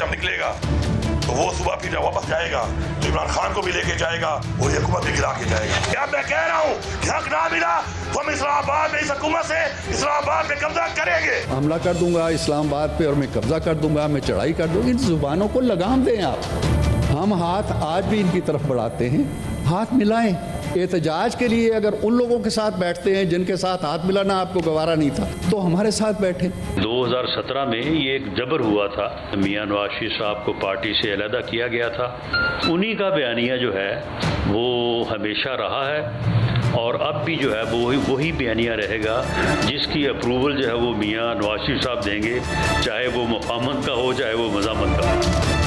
जब निकलेगा तो वो सुबह फिर वापस जाएगा तो इमरान खान को भी लेके जाएगा और ये हुकूमत भी गिरा के जाएगा। क्या मैं कह रहा हूँ, हक ना मिला तो हम इस्लामाबाद में इस हुकूमत से इस्लामाबाद पे कब्जा करेंगे। हमला कर दूंगा इस्लामाबाद पे और मैं कब्जा कर दूंगा, मैं चढ़ाई कर दूंगा। इन जुबानों को लगाम दें आप। हम हाथ आज भी इनकी तरफ बढ़ाते हैं, हाथ मिलाएं। एहतजाज के लिए अगर उन लोगों के साथ बैठते हैं जिनके साथ हाथ मिलाना आपको गवारा नहीं था, तो हमारे साथ बैठे। 2017 में ये एक जबर हुआ था, मियां नवाज शरीफ साहब को पार्टी से अलहदा किया गया था। उन्हीं का बयानिया जो है वो हमेशा रहा है और अब भी जो है वो वही बयानिया रहेगा जिसकी अप्रूवल जो है वो मियां नवाज शरीफ साहब देंगे, चाहे वो मुफाहमत का हो चाहे वो मज़ामत का हो।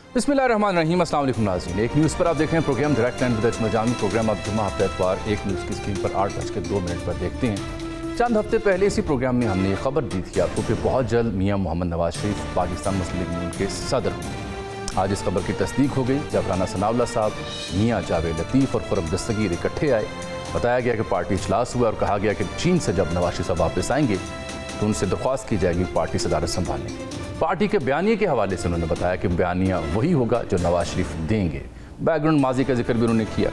बिस्मिल्लाहिर्रहमानिर्रहीम, अस्सलाम वालेकुम नाज़रीन। एक न्यूज़ पर आप देख रहे हैं प्रोग्राम डायरेक्ट लाइन विद मजामी। प्रोग्राम आप जुम्मा हफ्ते एतवार एक न्यूज़ की स्क्रीन पर 8:02 पर देखते हैं। चंद हफ्ते पहले इसी प्रोग्राम में हमने ये खबर दी थी आपको कि बहुत जल्द मियां मोहम्मद नवाज शरीफ पाकिस्तान मुस्लिम लीग नून के सदर होंगे। आज इस खबर की तस्दीक हो गई जब राना सनाउल्लाह साहब, मियां जावेद लतीफ़ और खुर्रम दस्तगीर इकट्ठे आए। बताया गया कि पार्टी इजलास हुआ और कहा गया कि चीन से जब नवाज शरीफ साहब वापस आएंगे तो उनसे दरख्वास्त की जाएगी पार्टी सदारत संभालने। पार्टी के बयानिए के हवाले से उन्होंने बताया कि बयानिया वही होगा जो नवाज शरीफ देंगे। बैकग्राउंड माजी का जिक्र भी उन्होंने किया,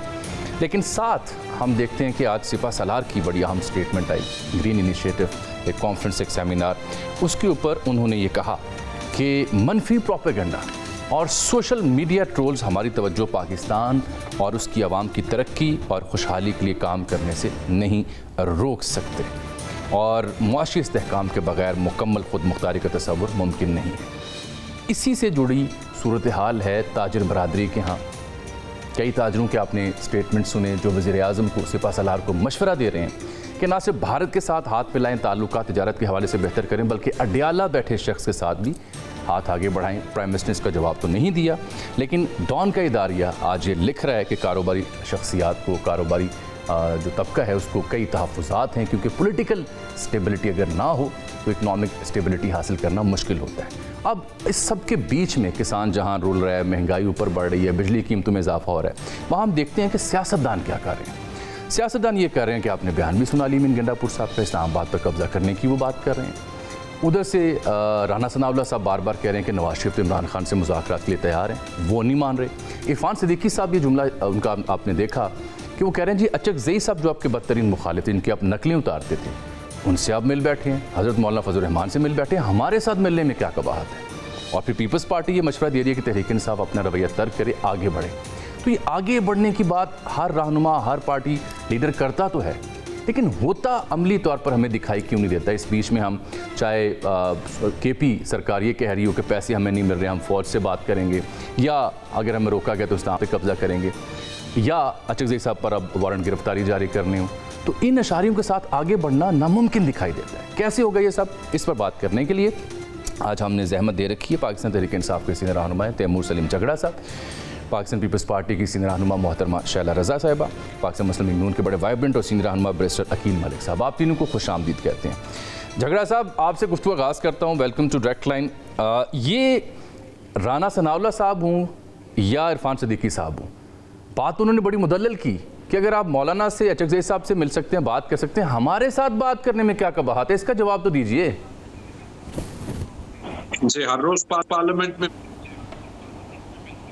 लेकिन साथ हम देखते हैं कि आज सिपा सलार की बड़ी अहम स्टेटमेंट आई। ग्रीन इनिशिएटिव, एक कॉन्फ्रेंस, एक सेमिनार, उसके ऊपर उन्होंने ये कहा कि मनफी प्रोपेगेंडा और सोशल मीडिया ट्रोल्स हमारी तवज्जो पाकिस्तान और उसकी आवाम की तरक्की और खुशहाली के लिए काम करने से नहीं रोक सकते और मुआशी इस्तेहकाम के बगैर मुकम्मल खुद मुख्तारी का तस्वुर मुमकिन नहीं है। इसी से जुड़ी सूरत हाल है ताजिर बरादरी के यहाँ। कई ताजरों के आपने स्टेटमेंट सुने जो वज़ीर आज़म को, सिपा सलार को मशवरा दे रहे हैं कि ना सिर्फ भारत के साथ हाथ मिलाएं, ताल्लुकात तिजारत के हवाले से बेहतर करें, बल्कि अडियाला बैठे शख्स के साथ भी हाथ आगे बढ़ाएं। प्राइम मिनिस्टर ने इसका जवाब तो नहीं दिया, लेकिन डॉन का इदारिया आज ये लिख रहा है कि कारोबारी शख्सियात को, कारोबारी जो तबका है उसको कई तहफ़्फ़ुज़ात हैं, क्योंकि पॉलिटिकल स्टेबिलिटी अगर ना हो तो इकनॉमिक स्टेबिलिटी हासिल करना मुश्किल होता है। अब इस सब के बीच में किसान जहां रुल रहा है, महंगाई ऊपर बढ़ रही है, बिजली कीमतों में इजाफा हो रहा है, वहाँ हम देखते हैं कि सियासतदान क्या कर रहे हैं। सियासतदान ये कर रहे हैं कि आपने बयान भी सुना मीन गंडापुर साहब का, इस्लामाबाद पर कब्जा करने की वो बात कर रहे हैं। उधर से राना सनाउल्लाह साहब बार बार कह रहे हैं कि नवाज शरीफ इमरान खान से मुज़ाकरात के लिए तैयार हैं, वो नहीं मान रहे। इरफान सिद्दीकी साहब, ये जुमला उनका आपने देखा कि वो कह रहे हैं जी अचकज़ई साहब जो आपके बदतरीन मुखालिफ थे, इनकी आप नकलें उतारते थे, उनसे आप मिल बैठे हैं, हज़रत मौलाना फजल रहमान से मिल बैठे हैं, हमारे साथ मिलने में क्या कबाहत है। और फिर पीपल्स पार्टी ये मशवरा दे रही है कि तहरीक इंसाफ अपना रवैया तर्क करे, आगे बढ़े। तो ये आगे बढ़ने की बात हर रहनुमा, हर पार्टी लीडर करता तो है, लेकिन होता अमली तौर पर हमें दिखाई क्यों नहीं देता। इस बीच में हम चाहे केपी सरकार ये कह रही हो कि पैसे हमें नहीं मिल रहे, हम फ़ौज से बात करेंगे, या अगर हमें रोका गया तो इस्लाम पे कब्जा करेंगे, या अचकज़ई साहब पर अब वारंट गिरफ्तारी जारी करनी हो, तो इन अशारियों के साथ आगे बढ़ना नामुमकिन दिखाई देता है। कैसे होगा ये सब, इस पर बात करने के लिए आज हमने जहमत दे रखी है पाकिस्तान तहरीक इंसाफ के सीनियर रहनुमा तैमूर सलीम झगड़ा साहब, पाकिस्तान पीपल्स पार्टी की सीनियर रहनुमा मोहतरमा शैला रज़ा साहिबा, पाकिस्तान मुस्लिम लीग नून के बड़े वाइब्रेंट और सीनियर रहनुमा बैरिस्टर अकील मलिक साहब। आप तीनों को खुश आमदीद कहते हैं। झगड़ा साहब, आपसे गुफ्तगू आगाज़ करता हूँ। Welcome to Direct Line. ये राना सनाउल्लाह साहब हूँ या इरफान सिद्दीकी साहब हूँ, बात उन्होंने बड़ी मुदल्लल की कि अगर आप मौलाना से, अचकज़ई साहब से मिल सकते हैं, बात कर सकते हैं, हमारे साथ बात करने में क्या कबाहत है, इसका जवाब तो दीजिए। जी, हर रोज पार्लियामेंट में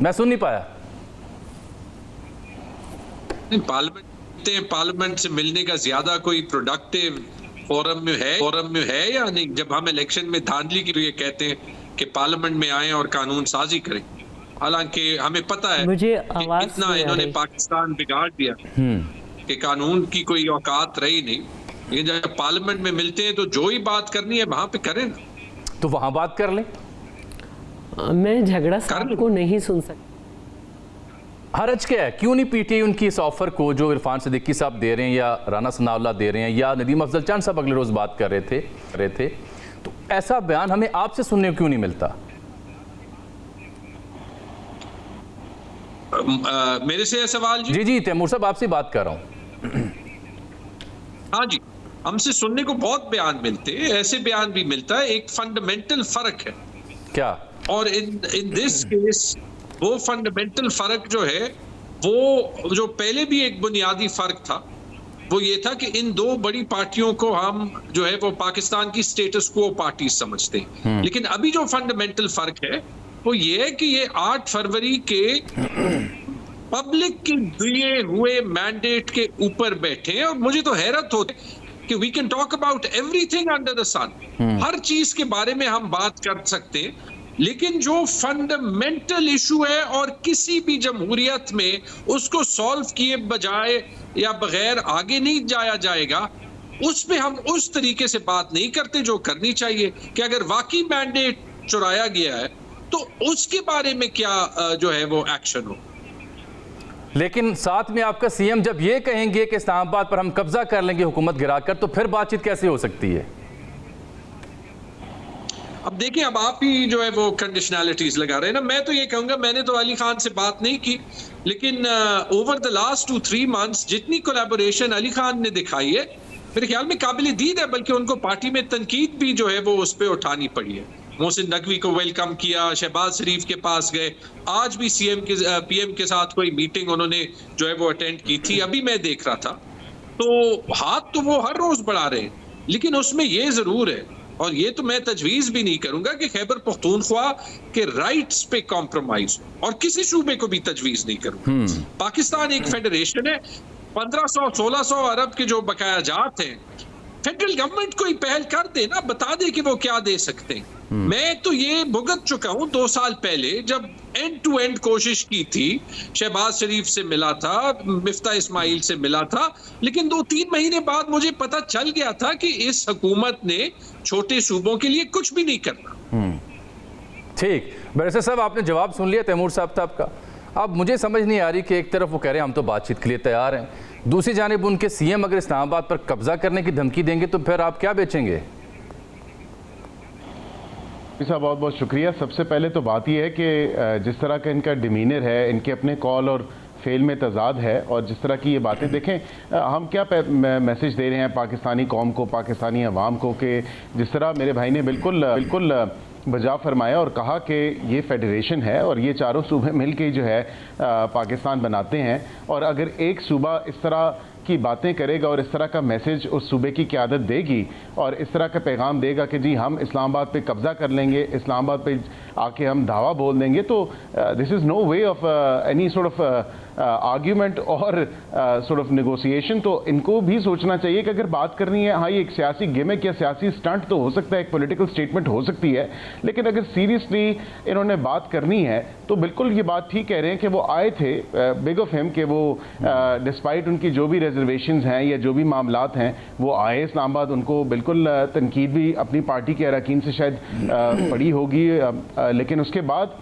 मैं सुन नहीं पाया। पार्लियामेंट से मिलने का ज्यादा कोई प्रोडक्टिव फोरम में है या नहीं। जब हम इलेक्शन में धांधली की, तो ये कहते हैं कि पार्लियामेंट में आए और कानून साजी करें, हालांकि हमें पता है कि इतना इन्होंने पाकिस्तान बिगाड़ दिया कि कानून की कोई औकात रही नहीं। लेकिन जब पार्लियामेंट में मिलते हैं तो जो ही बात करनी है वहां पे करें, तो वहां बात कर लें। मैं झगड़ा साहब को नहीं सुन सकती। हरज क्या है, क्यों नहीं पीटीआई उनकी इस ऑफर को जो इरफान सिद्दीकी साहब दे रहे हैं या राना सनाउल्लाह दे रहे हैं या नदीम अफजल चंद साहब अगले रोज बात कर रहे थे, तो ऐसा बयान हमें आपसे सुनने को क्यों नहीं मिलता? मेरे से सवाल जी? जी तैमूर साहब, आपसे बात कर रहा हूँ। हाँ जी, हमसे सुनने को बहुत बयान मिलते हैं, ऐसे बयान भी मिलता है। एक फंडामेंटल फर्क है क्या, और इन दिस केस वो फंडामेंटल फर्क जो है, वो जो पहले भी एक बुनियादी फर्क था, वो ये था कि इन दो बड़ी पार्टियों को हम जो है वो पाकिस्तान की स्टेटस क्वो पार्टी समझते हैं। लेकिन अभी जो फंडामेंटल फर्क है वो ये है कि ये 8 फरवरी के पब्लिक के दिए हुए मैंडेट के ऊपर बैठे हैं। और मुझे तो हैरत होती है कि we can talk about everything under the sun, हर चीज के बारे में हम बात कर सकते हैं, लेकिन जो फंडामेंटल इशू है और किसी भी जमहूरियत में उसको सॉल्व किए बजाय या बगैर आगे नहीं जाया जाएगा, उस पे हम उस तरीके से बात नहीं करते जो करनी चाहिए कि अगर वाकई मैंडेट चुराया गया है तो उसके बारे में क्या जो है वो एक्शन हो। लेकिन साथ में आपका सीएम जब ये कहेंगे कि इस्लामाबाद पर हम कब्जा कर लेंगे हुकूमत गिराकर, तो फिर बातचीत कैसे हो सकती है? अब देखिए, अब आप ही जो है वो कंडीशनैलिटीज लगा रहे हैं ना। मैं तो ये कहूंगा, मैंने तो अली खान से बात नहीं की, लेकिन ओवर द लास्ट 2-3 मंथ्स जितनी कोलैबोरेशन अली खान ने दिखाई है मेरे ख्याल में काबिल दीद है, बल्कि उनको पार्टी में तनकीद भी जो है वो उस पर उठानी पड़ी है। मोहसिन नकवी को वेलकम किया, शहबाज शरीफ के पास गए, आज भी पीएम के साथ कोई मीटिंग उन्होंने जो है वो अटेंड की थी, अभी मैं देख रहा था। तो हाथ तो वो हर रोज बढ़ा रहे हैं, लेकिन उसमें ये जरूर है, और ये तो मैं तजवीज भी नहीं करूंगा कि खैबर पख्तूनख्वा के राइट्स पे कॉम्प्रोमाइज हो, और किसी सूबे को भी तजवीज नहीं करूंगा। पाकिस्तान एक फेडरेशन है, 1500-1600 अरब के जो बकाया जात हैं, फेडरल गवर्नमेंट कोई पहल कर दे ना, बता दे कि वो क्या दे सकते हैं। मैं तो ये भुगत चुका हूं 2 साल पहले, जब एंड टू एंड कोशिश की थी, शहबाज शरीफ से मिला था, मिफ्ता इस्माइल से मिला था, लेकिन 2-3 महीने बाद मुझे पता चल गया था कि इस हुकूमत ने छोटे सूबों के लिए कुछ भी नहीं करना। ठीक, बैरिस्टर साहब आपने जवाब सुन लिया तैमूर साहब का। अब मुझे समझ नहीं आ रही कि एक तरफ वो कह रहे हैं हम तो बातचीत के लिए तैयार हैं, दूसरी जानिब उनके सीएम अगर इस्लामाबाद पर कब्जा करने की धमकी देंगे तो फिर आप क्या बेचेंगे? साहब बहुत बहुत शुक्रिया। सबसे पहले तो बात यह है कि जिस तरह का इनका डिमीनर है, इनके अपने कॉल और फेल में तजाद है, और जिस तरह की ये बातें देखें, हम क्या मैसेज दे रहे हैं पाकिस्तानी कौम को, पाकिस्तानी अवाम को, कि जिस तरह मेरे भाई ने बिल्कुल बजा फरमाया और कहा कि ये फेडरेशन है और ये चारों सूबे मिल के जो है पाकिस्तान बनाते हैं, और अगर एक सूबा इस तरह की बातें करेगा और इस तरह का मैसेज उस सूबे की क़यादत देगी और इस तरह का पैगाम देगा कि जी हम इस्लामाबाद पे कब्ज़ा कर लेंगे, इस्लामाबाद पे आके हम दावा बोल देंगे, तो this is no way of any sort of argument और सॉर्ट ऑफ नेगोशिएशन। तो इनको भी सोचना चाहिए कि अगर बात करनी है, हाँ ये एक सियासी गिमिक या सियासी स्टंट तो हो सकता है, एक पॉलिटिकल स्टेटमेंट हो सकती है, लेकिन अगर सीरियसली इन्होंने बात करनी है तो बिल्कुल ये बात ठीक कह रहे हैं कि वो आए थे, बिग ऑफ हिम, कि वो डिस्पाइट उनकी जो भी रिजर्वेशंस हैं या जो भी मामलात हैं वो आए इस्लामाबाद। उनको बिल्कुल तनकीद भी अपनी पार्टी के अरकान से शायद पड़ी होगी, लेकिन उसके बाद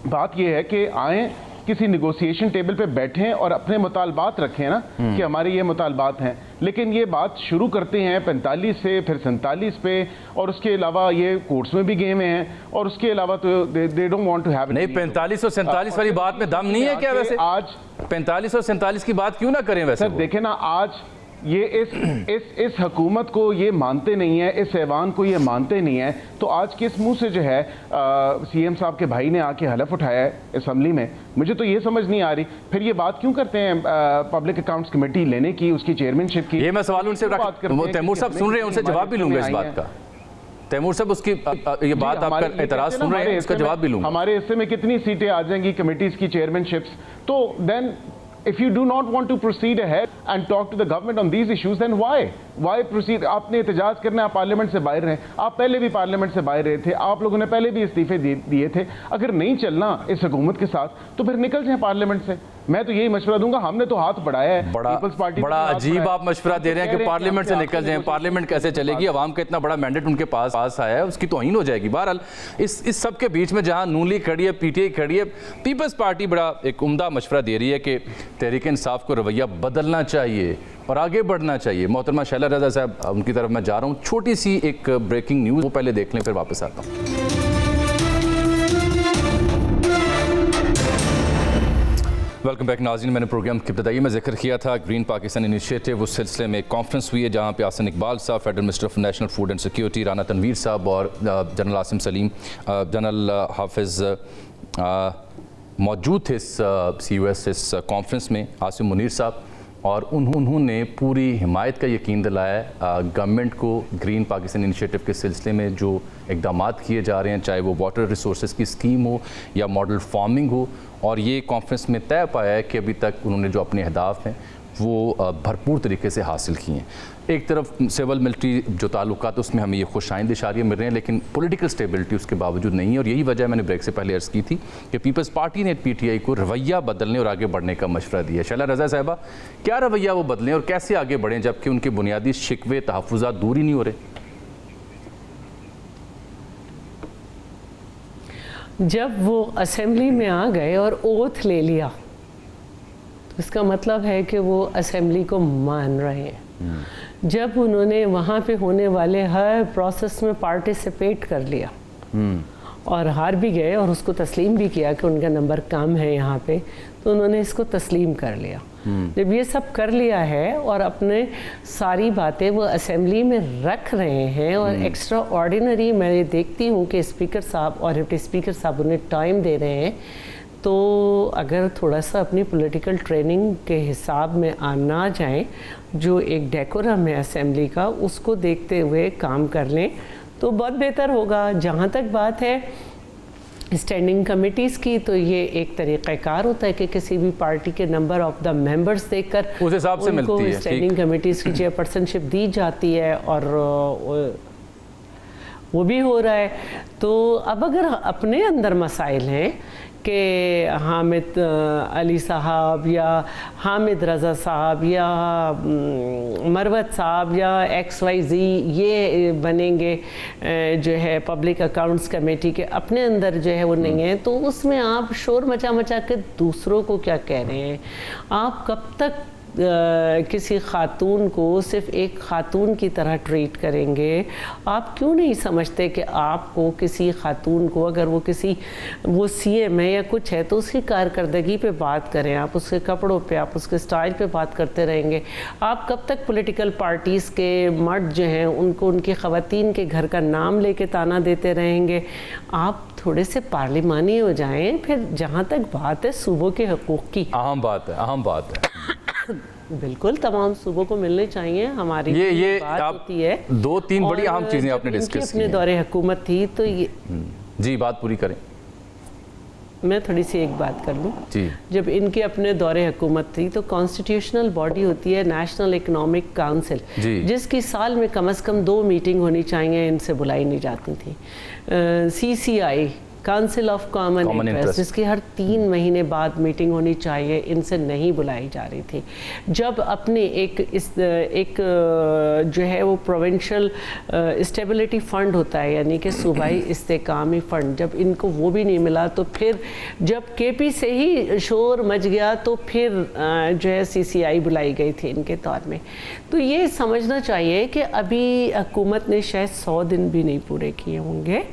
बात यह है कि आए, किसी निगोशिएशन टेबल पे बैठें और अपने मुतालबात रखें ना, कि हमारे ये मुतालबात हैं, लेकिन ये बात शुरू करते हैं 45 से, फिर 47 पे, और उसके अलावा ये कोर्ट्स में भी गए हुए हैं, और उसके अलावा तो they don't want to have. नहीं, 45 और 47 वाली बात में दम नहीं है क्या? वैसे आज 45 और 47 की बात क्यों ना करें? वैसे सर देखें ना, आज ये इस हुकूमत को ये मानते नहीं है, इस ऐवान को ये मानते नहीं है, तो आज किस मुंह से जो है सीएम साहब के भाई ने आके हलफ उठाया है असेंबली में? मुझे तो ये समझ नहीं आ रही। फिर ये बात क्यों करते हैं पब्लिक अकाउंट्स कमेटी लेने की, उसकी चेयरमैनशिप की? ये मैं सवाल उनसे तैमूर साहब सुन रहे हैं, उनसे जवाब भी लूंगा इस बात का। तैमूर साहब उसकी ये बात आपका एतराज सुन रहे हैं, उसका जवाब भी लूंगा। हमारे हिस्से में कितनी सीटें आ जाएंगी कमेटीज की चेयरमैनशिप्स? तो then if you do not want to proceed ahead and talk to the government on these issues, then why proceed? आपने एहतजाज करना है, आप पार्लियामेंट से बाहर रहे, आप पहले भी पार्लियामेंट से बाहर रहे थे, आप लोगों ने पहले भी इस्तीफे दिए थे। अगर नहीं चलना इस हुकूमत के साथ तो फिर निकल जाए पार्लियामेंट से। मैं तो यही मशवरा दूंगा, हमने तो हाथ बढ़ाया है, पीपल्स पार्टी बड़ा अजीब आप मशवरा दे रहे हैं कि पार्लियामेंट से निकल जाएं। पार्लियामेंट कैसे चलेगी? अवाम का इतना बड़ा मैंडेट उनके पास आया है, उसकी तौहीन हो जाएगी। बहरहाल इस सब के बीच में जहां नून लीग खड़ी है, पीटीआई खड़ी है, पीपल्स पार्टी बड़ा एक उम्दा मशवरा दे रही है कि तहरीक इंसाफ को रवैया बदलना चाहिए और आगे बढ़ना चाहिए। मोहतरमा शैला रज़ा साहब, उनकी तरफ मैं जा रहा हूँ। छोटी सी एक ब्रेकिंग न्यूज़, वो पहले देख लें फिर वापस आता हूँ। वेलकम बैक नाज़रीन। मैंने प्रोग्राम की इब्तिदाई में जिक्र किया था ग्रीन पाकिस्तान इनिशिएटिव, उस सिलसिले में एक कॉन्फ्रेंस हुई है जहाँ पे आसन इकबाल साहब, federal minister of national food and security, Rana Tanveer साहब और जनरल आसिम सलीम, जनरल हाफिज़ मौजूद थे इस CUS इस कॉन्फ्रेंस में, आसिम मुनीर साहब। और उन्होंने पूरी हिमायत का यकीन दिलाया गवर्नमेंट को ग्रीन पाकिस्तान इनिशिएटिव के सिलसिले में जो इक़दाम किए जा रहे हैं, चाहे वो वाटर रिसोर्सेज की स्कीम हो या मॉडल फार्मिंग हो। और ये कॉन्फ्रेंस में तय पाया है कि अभी तक उन्होंने जो अपने अहदाफ हैं वो भरपूर तरीके से हासिल किए हैं। एक तरफ सिविल मिलिट्री जो ताल्लुकात उसमें हमें ये खुशाइंद इशारे मिल रहे हैं, लेकिन पॉलिटिकल स्टेबिलिटी उसके बावजूद नहीं है। और यही वजह मैंने ब्रेक से पहले अर्ज़ की थी कि पीपल्स पार्टी ने PTI को रवैया बदलने और आगे बढ़ने का मशवरा दिया। शैला रज़ा साहिबा, क्या रवैया वो बदलें और कैसे आगे बढ़ें जबकि उनके बुनियादी शिकवे तहफ़्फ़ुज़ात दूर ही नहीं हो रहे? जब वो असेंबली में आ गए और ओथ ले लिया तो इसका मतलब है कि वो असेंबली को मान रहे हैं। जब उन्होंने वहाँ पे होने वाले हर प्रोसेस में पार्टिसिपेट कर लिया और हार भी गए और उसको तस्लीम भी किया कि उनका नंबर कम है यहाँ पे, तो उन्होंने इसको तस्लीम कर लिया। जब ये सब कर लिया है और अपने सारी बातें वो असेंबली में रख रहे हैं और एक्स्ट्रा ऑर्डिनरी मैं देखती हूँ कि स्पीकर साहब और डिप्टी स्पीकर साहब उन्हें टाइम दे रहे हैं, तो अगर थोड़ा सा अपनी पॉलिटिकल ट्रेनिंग के हिसाब में ना जाएं, जो एक डेकोरम है असेंबली का उसको देखते हुए काम कर लें तो बहुत बेहतर होगा। जहाँ तक बात है स्टैंडिंग कमेटीज़ की, तो ये एक तरीक़ाकार होता है कि किसी भी पार्टी के नंबर ऑफ द मेंबर्स देखकर उस हिसाब से मिलती है, स्टैंडिंग कमेटीज़ की चेयरपर्सनशिप दी जाती है और वो भी हो रहा है। तो अब अगर अपने अंदर मसाइल हैं कि हामिद अली साहब या हामिद रज़ा साहब या मरवत साहब या XYZ ये बनेंगे जो है पब्लिक अकाउंट्स कमेटी के, अपने अंदर जो है वो नहीं है, तो उसमें आप शोर मचा मचा के दूसरों को क्या कह रहे हैं? आप कब तक किसी खातून को सिर्फ एक खातून की तरह ट्रीट करेंगे? आप क्यों नहीं समझते कि आपको किसी खातून को अगर वो CM है या कुछ है तो उसकी कारकर्दगी पे बात करें, आप उसके कपड़ों पे, आप उसके स्टाइल पे बात करते रहेंगे? आप कब तक पॉलिटिकल पार्टीज़ के मर्द जो हैं उनको उनकी ख़वातीन के घर का नाम लेके ताना देते रहेंगे? आप थोड़े से पार्लिमानी हो जाएं। फिर जहाँ तक बात है सूबों के हकूक़ की, अहम बात है बिल्कुल तमाम सूबों को मिलने चाहिए। हमारी ये बात होती है 2-3 बड़ी अहम चीज़ें आपने डिस्कस की। अपने दौरे हुकूमत थी तो ये जी बात पूरी करें, मैं थोड़ी सी एक बात कर लूँ जी। जब इनके अपने दौरे हुकूमत थी तो कॉन्स्टिट्यूशनल बॉडी होती है नेशनल इकोनॉमिक काउंसिल, जिसकी साल में कम से कम 2 मीटिंग होनी चाहिए, इनसे बुलाई नहीं जाती थी। CCI council of common interest, जिसकी हर 3 महीने बाद मीटिंग होनी चाहिए, इनसे नहीं बुलाई जा रही थी। जब अपने एक जो है वो प्रोविंशियल स्टेबिलिटी फ़ंड होता है यानी कि सूबाई इस्तेकामी फ़ंड, जब इनको वो भी नहीं मिला तो फिर जब KP से ही शोर मच गया तो फिर जो है CCI बुलाई गई थी इनके तौर में। तो ये समझना चाहिए कि अभी हुकूमत ने शायद 100 दिन भी नहीं पूरे किए होंगे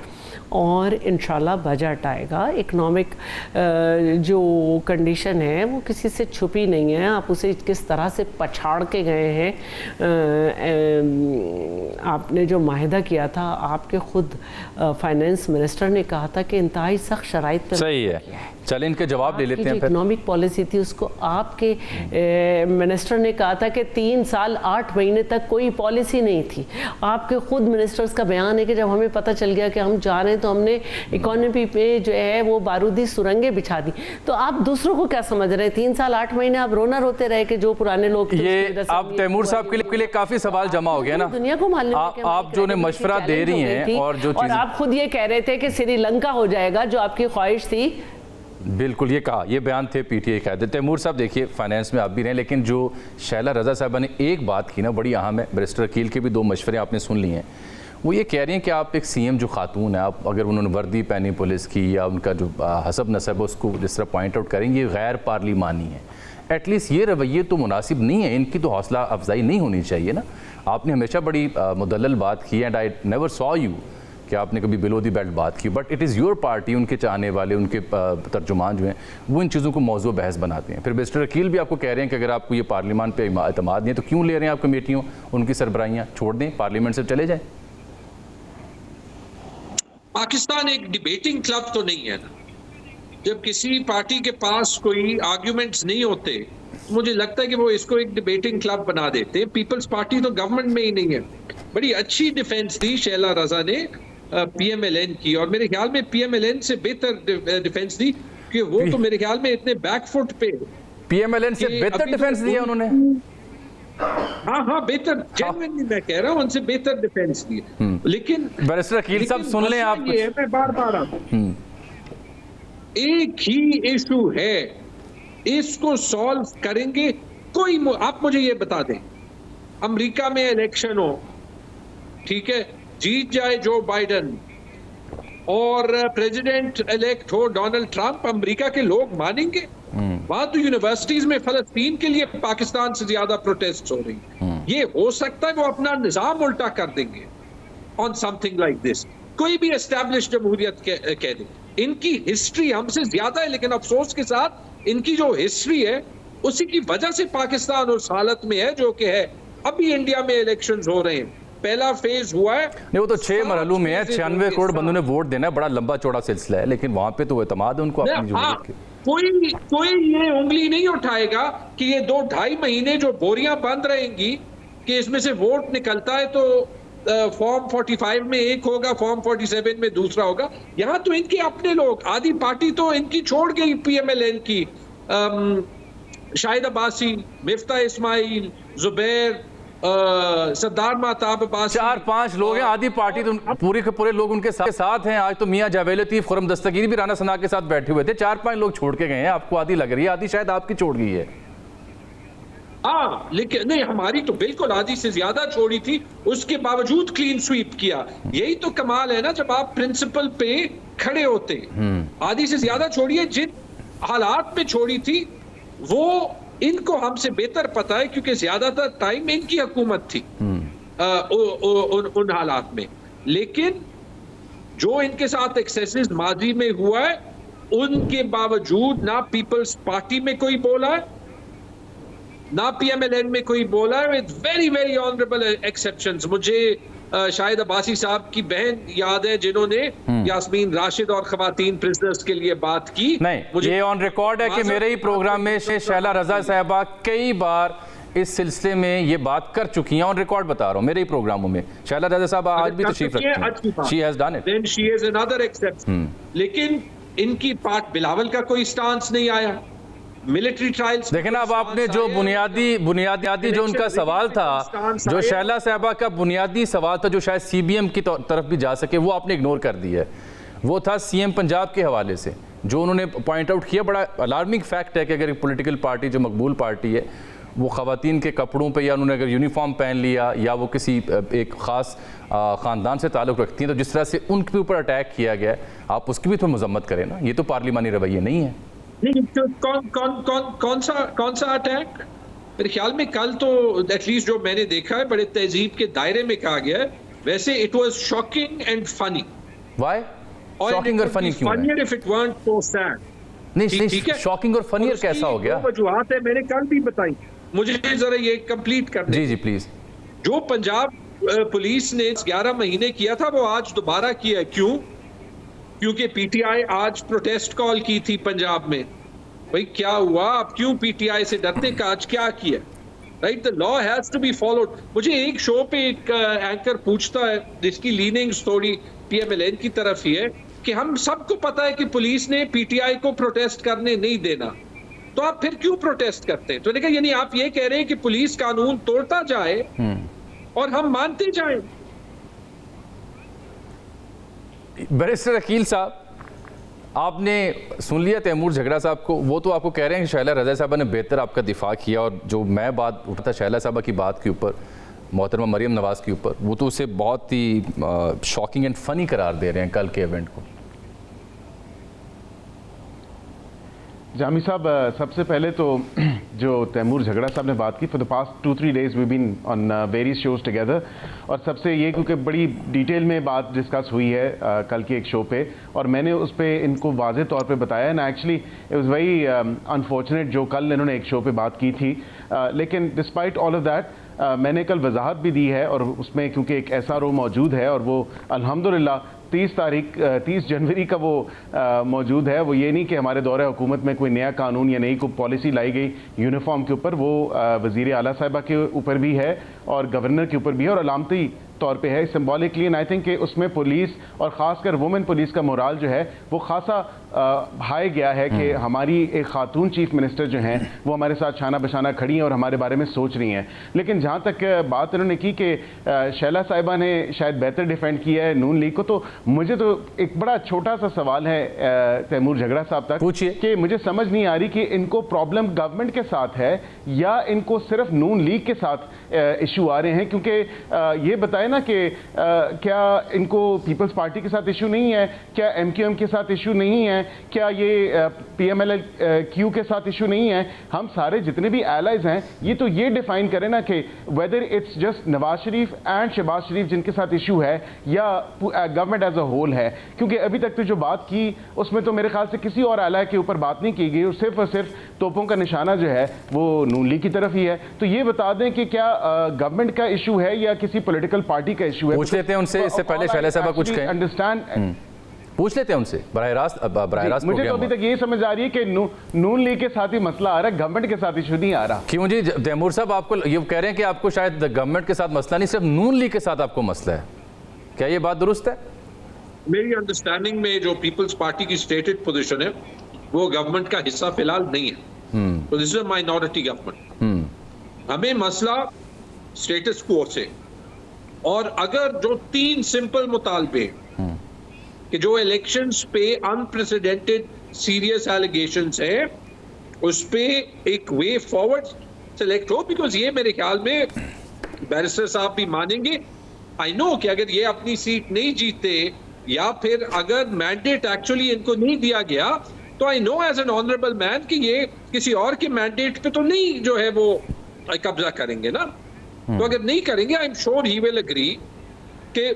और इंशाल्लाह बजट आएगा। इकोनॉमिक जो कंडीशन है वो किसी से छुपी नहीं है, आप उसे किस तरह से पछाड़ के गए हैं। आपने जो माहिदा किया था, आपके खुद फाइनेंस मिनिस्टर ने कहा था कि इंतहाई सख्त शराइत पर सही है। चलें इनके जवाब ले लेते हैं। इकोनॉमिक पॉलिसी थी उसको आपके मिनिस्टर ने कहा था कि 3 साल 8 महीने तक कोई पॉलिसी नहीं थी। आपके खुद मिनिस्टर्स का बयान है कि जब हमें पता चल गया कि हम जा रहे हैं तो हमने इकोनॉमी पे जो है वो बारूदी सुरंगें बिछा दी। तो आप दूसरों को क्या समझ रहे हैं? 3 साल 8 महीने आप रोते रहे कि जो पुराने लोग ये आप तैमूर साहब के लिए काफी सवाल जमा हो गया ना, दुनिया को मालूम है आप जो ने मशवरा दे रही हैं और जो चीज़ आप खुद ये कह रहे थे कि श्रीलंका हो जाएगा जो आपकी ख्वाहिश थी। बिल्कुल ये कहा, ये बयान थे PTI कायदे। तैमूर साहब देखिए फाइनेंस में आप भी रहे, लेकिन जो शैला रज़ा साहबा ने एक बात की ना बड़ी अहम है, बैरिस्टर अकील के भी 2 मशवरे आपने सुन लिए हैं। वो ये कह रही हैं कि आप एक CM जो खातून है, आप अगर उन्होंने वर्दी पहनी पुलिस की या उनका जो हसब नसब है उसको जिस तरह पॉइंट आउट करेंगे, ये गैर पार्लिमानी है। एटलीस्ट ये रवैये तो मुनासिब नहीं है, इनकी तो हौसला अफजाई नहीं होनी चाहिए ना। आपने हमेशा बड़ी मुदल्लल बात की and I never saw you कि आपने कभी बिलो दी बेल्ट बात की, but it is your party. उनके चाहने वाले, उनके तर्जुमान जो हैं वो इन चीज़ों को मौजू बहस बनाते हैं। फिर बैरिस्टर अकील भी आपको कह रहे हैं कि अगर आपको ये पार्लियामान पे एतमाद नहीं है तो क्यों ले रहे हैं आप कमेटियों, उनकी सरबराहियाँ छोड़ दें, पार्लियामेंट से चले जाएँ। पाकिस्तान एक डिबेटिंग क्लब तो नहीं है ना, जब किसी पार्टी के पास कोई आर्ग्यूमेंट्स नहीं होते, मुझे लगता है कि वो इसको एक डिबेटिंग क्लब बना देते हैं। पीपल्स पार्टी तो गवर्नमेंट में ही नहीं है। बड़ी अच्छी डिफेंस दी शैला रजा ने पीएमएलएन की, और मेरे ख्याल में पीएमएलएन से बेहतर डिफेंस दी, कि वो तो मेरे ख्याल में इतने बैकफुट पे पीएमएलएन से बेहतर डिफेंस दी है उन्होंने। हाँ बेहतर, जेन्युइनली मैं कह रहा हूँ, उनसे बेहतर डिफेंस दी। लेकिन बैरिस्टर अकील साहब सुन लें आप। ये है, मैं बार एक ही इशू है, इसको सॉल्व करेंगे कोई। आप मुझे ये बता दें, अमेरिका में इलेक्शन हो, ठीक है, जीत जाए जो बाइडेन और प्रेसिडेंट इलेक्ट हो डोनाल्ड ट्रंप, अमेरिका के लोग मानेंगे? वहां तो यूनिवर्सिटीज में फलस्तीन के लिए पाकिस्तान से ज्यादा प्रोटेस्ट हो रही। ये हो सकता है वो अपना निजाम उल्टा कर देंगे ऑन समथिंग लाइक दिस। कोई भी एस्टैब्लिश जमहूरियत कह दे। इनकी हिस्ट्री हमसे ज्यादा है, लेकिन अफसोस के साथ इनकी जो हिस्ट्री है उसी की वजह से पाकिस्तान उस हालत में है जो कि है। अभी इंडिया में इलेक्शंस हो रहे हैं, पहला फेज हुआ है, नहीं वो तो 6 मरहलों में है, 96 करोड़ बंदों ने वोट देना है, बड़ा लंबा चौड़ा सिलसिला है, लेकिन वहां पे तो एतमाद है उनको अपनी जमहूरियत के। कोई ये उंगली नहीं उठाएगा कि ये 2-2.5 महीने जो बोरियां बंद रहेंगी कि इसमें से वोट निकलता है तो फॉर्म 45 में एक होगा, फॉर्म 47 में दूसरा होगा। यहाँ तो इनके अपने लोग, आधी पार्टी तो इनकी छोड़ गई पीएमएलएन की, शाहिद अब्बासी, मिफ्ता इस्माइल, जुबैर, सरदार महताब अब्बासी, 4-5 लोग हैं, आधी पार्टी तो पूरे के पूरे लोग उनके साथ हैं। आज तो मियां जावेद लतीफ, खुरम दस्तगीर भी राना सना के साथ बैठे हुए थे। 4-5 लोग छोड़ के गए हैं, आपको आधी लग रही है, आधी शायद आपकी छोड़ गई है। हाँ, लेकिन नहीं, हमारी तो बिल्कुल आधी से ज्यादा छोड़ी थी, उसके बावजूद क्लीन स्वीप किया। यही तो कमाल है ना, जब आप प्रिंसिपल पे खड़े होते। आधी से ज्यादा छोड़िए, जिन हालात में छोड़ी थी वो इनको हमसे बेहतर पता है, क्योंकि ज्यादातर टाइम इनकी हुकूमत थी उन हालात में। लेकिन जो इनके साथ एक्सेसेस माजी में हुआ है, उनके बावजूद ना पीपल्स पार्टी में कोई बोला है, ना पीएमएलएन में कोई बोला है, with very very honourable exceptions. मुझे शाहिद अब्बासी साहब की बहन याद है जिन्होंने यास्मीन राशिद और खवातीन प्रिजनर्स के लिए बात की। नहीं, मुझे ये ऑन रिकॉर्ड है कि मेरे ही प्रोग्राम में शैला रजा साहबा कई बार इस सिलसिले में ये बात कर चुकी हैं, ऑन रिकॉर्ड बता रहा हूँ, मेरे ही प्रोग्रामों में। शैला रजा साहब आज भी तशरीफ रखती हैं, she has done it, then she is another exception. लेकिन इनकी पार्ट बिलावल का कोई स्टांस नहीं आया, मिलिट्री ट्रायल्स। देखें ना, अब आपने जो बुनियादी जो उनका सवाल था, जो शैला साहबा का बुनियादी सवाल था, जो शायद सीबीएम की तरफ भी जा सके, वो आपने इग्नोर कर दिया है। वो था सीएम पंजाब के हवाले से, जो उन्होंने पॉइंट आउट किया। बड़ा अलार्मिंग फैक्ट है कि अगर एक पॉलिटिकल पार्टी जो मकबूल पार्टी है, वो ख़वातीन के कपड़ों पे, या उन्होंने अगर यूनिफॉर्म पहन लिया, या वो किसी एक ख़ास ख़ानदान से ताल्लुक़ रखती हैं, तो जिस तरह से उनके ऊपर अटैक किया गया, आप उसकी भी तो मजम्मत करें ना। ये तो पार्लिमानी रवैये नहीं है। नहीं, तो कौन सा अटैक? मेरे ख्याल में कल तो एटलीस्ट जो मैंने देखा है बड़े तहजीब के दायरे में कहा गया है। वैसे it was shocking and funny. Why shocking और फनी क्यों है? If it want so sad. नहीं, शॉकिंग और फनी कैसा हो गया? वजूहात है, मैंने कल भी बताई, मुझे जरा ये कंप्लीट कर दें। जी प्लीज। जो पंजाब पुलिस ने 11 महीने किया था, वो आज दोबारा किया। क्यों? क्योंकि पीटीआई आज प्रोटेस्ट कॉल की थी पंजाब में। भाई क्या हुआ? आप क्यों पीटीआई से डरते? का आज क्या किया? Right, the law has to be followed. मुझे एक शो पे एक एंकर पूछता है, जिसकी लीनिंग्स थोड़ी पीएमएलएन की तरफ ही है, कि हम सबको पता है कि पुलिस ने पीटीआई को प्रोटेस्ट करने नहीं देना, तो आप फिर क्यों प्रोटेस्ट करते हैं? तो देखा, यानी आप ये कह रहे हैं कि पुलिस कानून तोड़ता जाए और हम मानते जाएं। बैरिस्टर अकील साहब, आपने सुन लिया तैमूर झगड़ा साहब को। वो तो आपको कह रहे हैं कि शैला रजा साहबा ने बेहतर आपका दिफा किया, और जो मैं बात उठाता शैला साहबा की बात के ऊपर, मोहतरमा मरियम नवाज़ के ऊपर, वो तो उसे बहुत ही शॉकिंग एंड फनी करार दे रहे हैं कल के इवेंट को। जामी साहब, सबसे पहले तो जो तैमूर झगड़ा साहब ने बात की, for the past 2-3 days we been on various shows together, और सबसे ये क्योंकि बड़ी डिटेल में बात डिस्कस हुई है कल के एक शो पे, और मैंने उस पर इनको वाज़े तौर पे बताया ना। Actually it was very unfortunate जो कल इन्होंने एक शो पे बात की थी, लेकिन डिस्पाइट ऑल ऑफ दैट मैंने कल वजाहत भी दी है, और उसमें क्योंकि एक SRO मौजूद है और वो अल्हम्दुलिल्लाह 30 जनवरी का वो मौजूद है। वो ये नहीं कि हमारे दौरे हुकूमत में कोई नया कानून या नई कोई पॉलिसी लाई गई यूनिफॉर्म के ऊपर, वो वज़ीर आला साहिबा के ऊपर भी है और गवर्नर के ऊपर भी है और अलामती तौर पे है सिंबॉलिकली। एंड आई थिंक कि उसमें पुलिस और ख़ासकर वुमेन पुलिस का मोराल जो है वो खासा हाई गया है कि हमारी एक खातून चीफ मिनिस्टर जो हैं वो हमारे साथ छाना बशाना खड़ी हैं और हमारे बारे में सोच रही हैं। लेकिन जहाँ तक बात उन्होंने की कि शैला साहिबा ने शायद बेहतर डिफेंड किया है नून लीग को, तो मुझे तो एक बड़ा छोटा सा सवाल है तैमूर झगड़ा साहब तक, पूछिए कि मुझे समझ नहीं आ रही कि इनको प्रॉब्लम गवर्नमेंट के साथ है या इनको सिर्फ नून लीग के साथ इशू आ रहे हैं। क्योंकि ये बताए ना कि क्या इनको पीपल्स पार्टी के साथ इशू नहीं है, क्या MQM के साथ इशू नहीं है, क्या ये PMLQ के साथ इशू नहीं है। हम सारे जितने भी एलाइज हैं ये तो ये डिफाइन करें ना कि whether it's just Nawaz Sharif and Shahbaz Sharif जिनके साथ इशू है या गवर्नमेंट एज अ होल है। क्योंकि अभी तक तो जो बात की उसमें तो मेरे ख्याल से किसी और एलाई के ऊपर बात नहीं की गई और सिर्फ तोपों का निशाना जो है वो नून लीग की तरफ ही है। तो ये बता दें कि क्या गवर्नमेंट का इशू है या किसी पॉलिटिकल पार्टी का इशू है। पूछ लेते हैं उनसे, इससे पहले शैला साहब कुछ कहें, अंडरस्टैंड पूछ लेते हैं उनसे बराह रास्त। मुझे तो अभी तक यही समझ आ रही है कि नून लीग के साथ ही मसला आ रहा है, गवर्नमेंट के साथ इशू नहीं आ रहा। क्यों जी तैमूर साहब, आपको ये कह रहे हैं कि आपको शायद गवर्नमेंट के साथ मसला नहीं, सिर्फ नून लीग के साथ आपको मसला है, क्या ये बात दुरुस्त है? मेरी अंडरस्टैंडिंग में जो पीपल्स पार्टी की स्टेटेड पोजीशन है वो गवर्नमेंट का हिस्सा फिलहाल नहीं है, तो this is a minority government. हमें मसला स्टेटस क्वो से, और अगर जो 3 सिंपल मुतालबे कि जो इलेक्शंस पे अनप्रेसिडेंटेड सीरियस एलिगेशंस है उस पे एक वे फॉरवर्ड सेलेक्ट हो, बिकॉज ये मेरे ख्याल में बैरिस्टर साहब भी मानेंगे। आई नो कि अगर ये अपनी सीट नहीं जीते या फिर अगर मैंडेट एक्चुअली इनको नहीं दिया गया तो I know as an honourable man कि ये किसी और के मैंडेट पे तो नहीं जो है वो कब्जा करेंगे ना। तो अगर नहीं करेंगे I am sure he will agree कि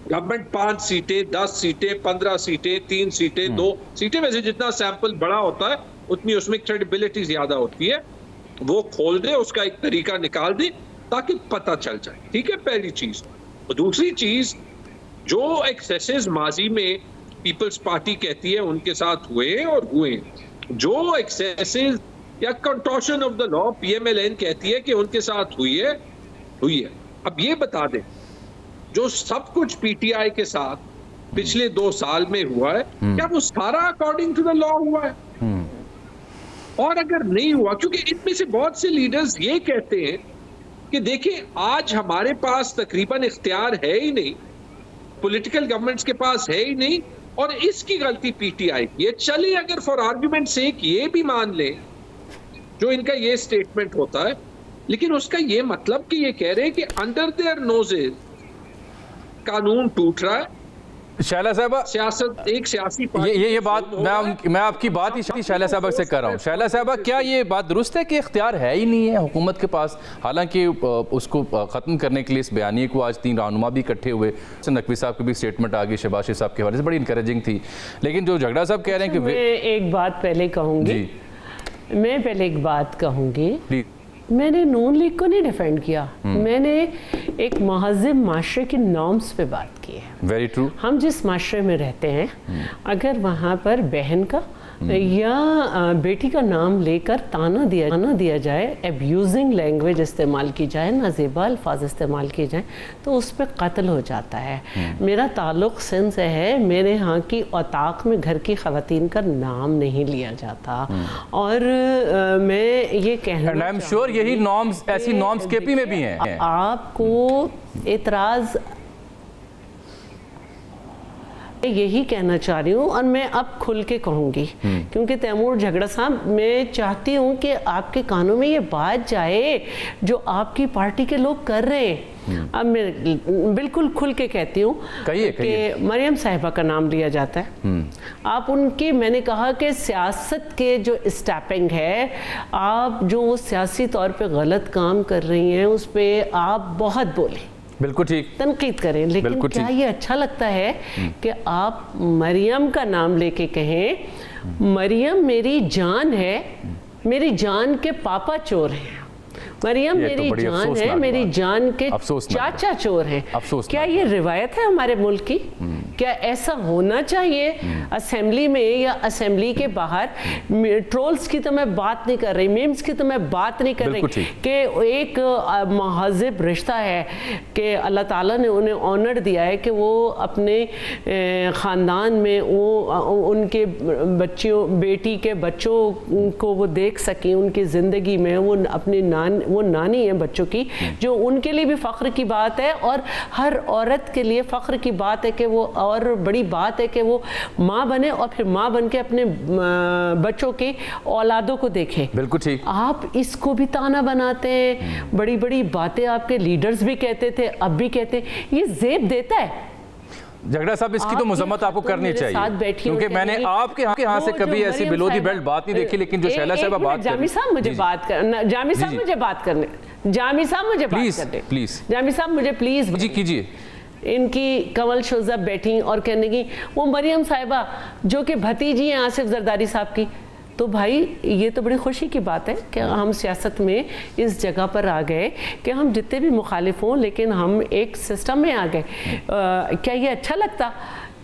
गवर्नमेंट 5 सीटें, 10 सीटें, 15 सीटें, 3 सीटें, 2 सीटें, वैसे जितना सैंपल बड़ा होता है उतनी उसमें क्रेडिबिलिटी ज्यादा होती है, वो खोल दे, उसका एक तरीका निकाल दे ताकि पता चल जाए। ठीक है, पहली चीज। और दूसरी चीज, जो एक्सेसेस माजी में पीपल्स पार्टी कहती है उनके साथ हुए और हुए, जो एक्सेसेस या कंटोर्शन ऑफ द लॉ PMLN कहती है कि उनके साथ हुई है। अब ये बता दें, जो सब कुछ PTI के साथ पिछले 2 साल में हुआ है, क्या वो सारा अकॉर्डिंग टू द लॉ हुआ है? और अगर नहीं हुआ, क्योंकि इनमें से बहुत से लीडर्स ये कहते हैं कि देखिए आज हमारे पास तकरीबन इख्तियार है ही नहीं, पॉलिटिकल गवर्नमेंट्स के पास है ही नहीं, और इसकी गलती PTI की है। चलिए अगर फॉर आर्ग्यूमेंट सेक ये भी मान ले जो इनका ये स्टेटमेंट होता है, लेकिन उसका ये मतलब कि ये कह रहे हैं कि अंडर देयर नोजेस कानून टूट रहा है। शैला साहबा, सियासत एक सियासी ये बात मैं आपकी बात ही शैला साहबा से कर रहा हूँ। शैला साहबा, क्या ये बात दुरुस्त है कि इख्तियार है ही नहीं है हुकूमत के पास, हालांकि उसको ख़त्म करने के लिए इस बयानिए को आज 3 रहनुमा भी इकट्ठे हुए, नकवी साहब की भी स्टेटमेंट आ गई, शहबाज शरीफ साहब के हवाले से बड़ी इंकरेजिंग थी, लेकिन जो झगड़ा साहब कह रहे हैं कि मैं एक बात पहले कहूँगी, मैंने नून लीग को नहीं डिफेंड किया, मैंने एक महज़िब माशरे की नॉर्म्स पे बात की है। Very true. हम जिस माशरे में रहते हैं, अगर वहाँ पर बहन का या बेटी का नाम लेकर ताना दिया जाए, एब्यूजिंग लैंग्वेज इस्तेमाल की जाए, नाज़ेबा अल्फाज इस्तेमाल किए जाए, तो उस पर कत्ल हो जाता है। मेरा ताल्लुक़ सिंध से है, मेरे यहाँ की औताक में घर की ख़वातीन का नाम नहीं लिया जाता, और मैं ये कहना, आई एम श्योर यही नॉर्म्स, ऐसी नॉर्म्स केपी में भी हैं। आपको एतराज़ यही कहना चाह रही हूँ, और मैं अब खुल के कहूँगी, क्योंकि तैमूर झगड़ा साहब, मैं चाहती हूँ कि आपके कानों में ये बात जाए जो आपकी पार्टी के लोग कर रहे हैं। अब मैं बिल्कुल खुल के कहती हूँ कि मरियम साहिबा का नाम लिया जाता है, आप उनकी, मैंने कहा कि सियासत के जो स्टैपिंग है, आप जो वो सियासी तौर पे गलत काम कर रही हैं उस पर आप बहुत बोलें, बिल्कुल ठीक, तनकीद करें, लेकिन क्या ये अच्छा लगता है कि आप मरियम का नाम लेके कहें, मरियम मेरी जान है, मेरी जान के पापा चोर हैं, मरियम मेरी जान है, मेरी जान के चाचा चोर हैं। क्या ये रिवायत है हमारे मुल्क की? क्या ऐसा होना चाहिए असेंबली में या असेंबली के बाहर? ट्रोल्स की तो मैं बात नहीं कर रही, मीम्स की तो मैं बात नहीं कर रही, कि एक महज़िब रिश्ता है कि अल्लाह ताला ने उन्हें ऑनर दिया है कि वो अपने ख़ानदान में वो उनके बेटी के बच्चों को वो देख सकें, उनकी ज़िंदगी में वो अपनी वो नानी है बच्चों की, जो उनके लिए भी फ़ख्र की बात है और हर औरत के लिए फ़ख्र की बात है कि वो, और बड़ी बात है कि वो माँ बने और फिर माँ बन के अपने बच्चों की औलादों को देखें। बिल्कुल ठीक। आप इसको भी ताना बनाते हैं, बड़ी बड़ी बातें आपके लीडर्स भी कहते थे, अब भी कहते हैं, ये ज़ेब देता है। झगड़ा साहब, इसकी तो मजम्मत आपको करनी चाहिए, क्योंकि मैंने आपके यहाँ से कभी ऐसी बिलो दी बेल्ट बात नहीं देखी, लेकिन जो शैला साहब बात जामी साहब मुझे बात करना, जामी साहब मुझे बात करने, जामी साहब मुझे बात करने, प्लीज जामी साहब मुझे प्लीज जी कीजिए। इनकी कमल शोजा बैठी और कहने की वो मरियम साहिबा जो कि भतीजी हैं आसिफ जरदारी साहब की, तो भाई ये तो बड़ी खुशी की बात है कि हम सियासत में इस जगह पर आ गए कि हम जितने भी मुखालिफ हों लेकिन हम एक सिस्टम में आ गए। क्या ये अच्छा लगता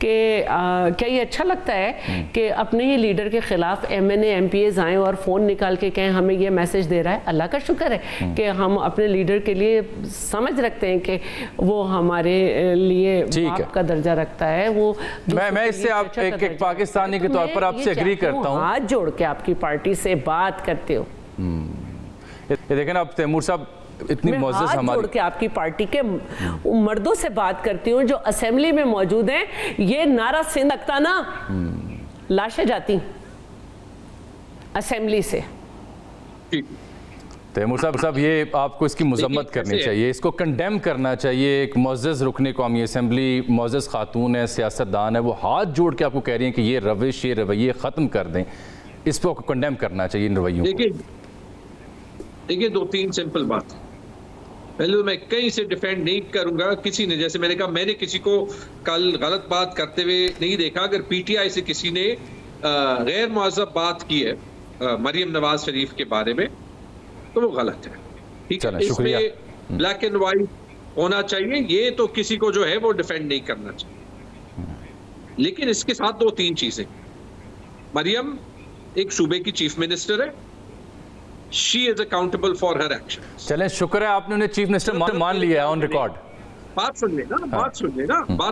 क्या ये अच्छा लगता है कि अपने ही लीडर के खिलाफ MNA MPAs आएँ और फ़ोन निकाल के कहें हमें ये मैसेज दे रहा है? अल्लाह का शुक्र है कि हम अपने लीडर के लिए समझ रखते हैं कि वो हमारे लिए बाप का दर्जा रखता है। वो मैं इससे आप एक पाकिस्तानी के तौर पर आपसे एग्री करता हूँ। हाथ जोड़ के आपकी पार्टी से बात करते हो। ये देखें ना, अब तैमूर साहब इतनी मोअज़्ज़ज़ हमारी, जोड़ के आपकी पार्टी के मर्दों से बात करती हूँ जो असेंबली में मौजूद हैं, ये नारा सिंध लगता ना, लाशें जाती असेंबली से। तैमूर साहब ये आपको इसकी मजम्मत करनी चाहिए, इसको कंडेम करना चाहिए। एक मुअज़्ज़ज़ रुकने कौमी असेंबली, मुअज़्ज़ज़ खातून है, सियासतदान है, वो हाथ जोड़ के आपको कह रही हैं कि ये रविश, ये रवैये ख़त्म कर दें, इस पर आपको कंडेम करना चाहिए इन रवैयों को। देखिए 2-3 सिंपल बात। पहले तो मैं कहीं से डिफेंड नहीं करूंगा किसी ने, जैसे मैंने कहा मैंने किसी को कल गलत बात करते हुए नहीं देखा। अगर PTI से किसी ने गैर मुअज़्ज़ब बात की है मरियम नवाज शरीफ के बारे में तो वो गलत है, ठीक है। इसमें ब्लैक एंड वाइट होना चाहिए, ये तो किसी को जो है वो डिफेंड नहीं करना चाहिए। लेकिन इसके साथ 2-3 चीजें, मरियम एक सूबे की चीफ मिनिस्टर है, She is accountable for her actions. चलें, शुक्र है आपने उन्हें चीफ मिनिस्टर मान लिया है ऑन रिकॉर्ड। बात सुन लेना, बात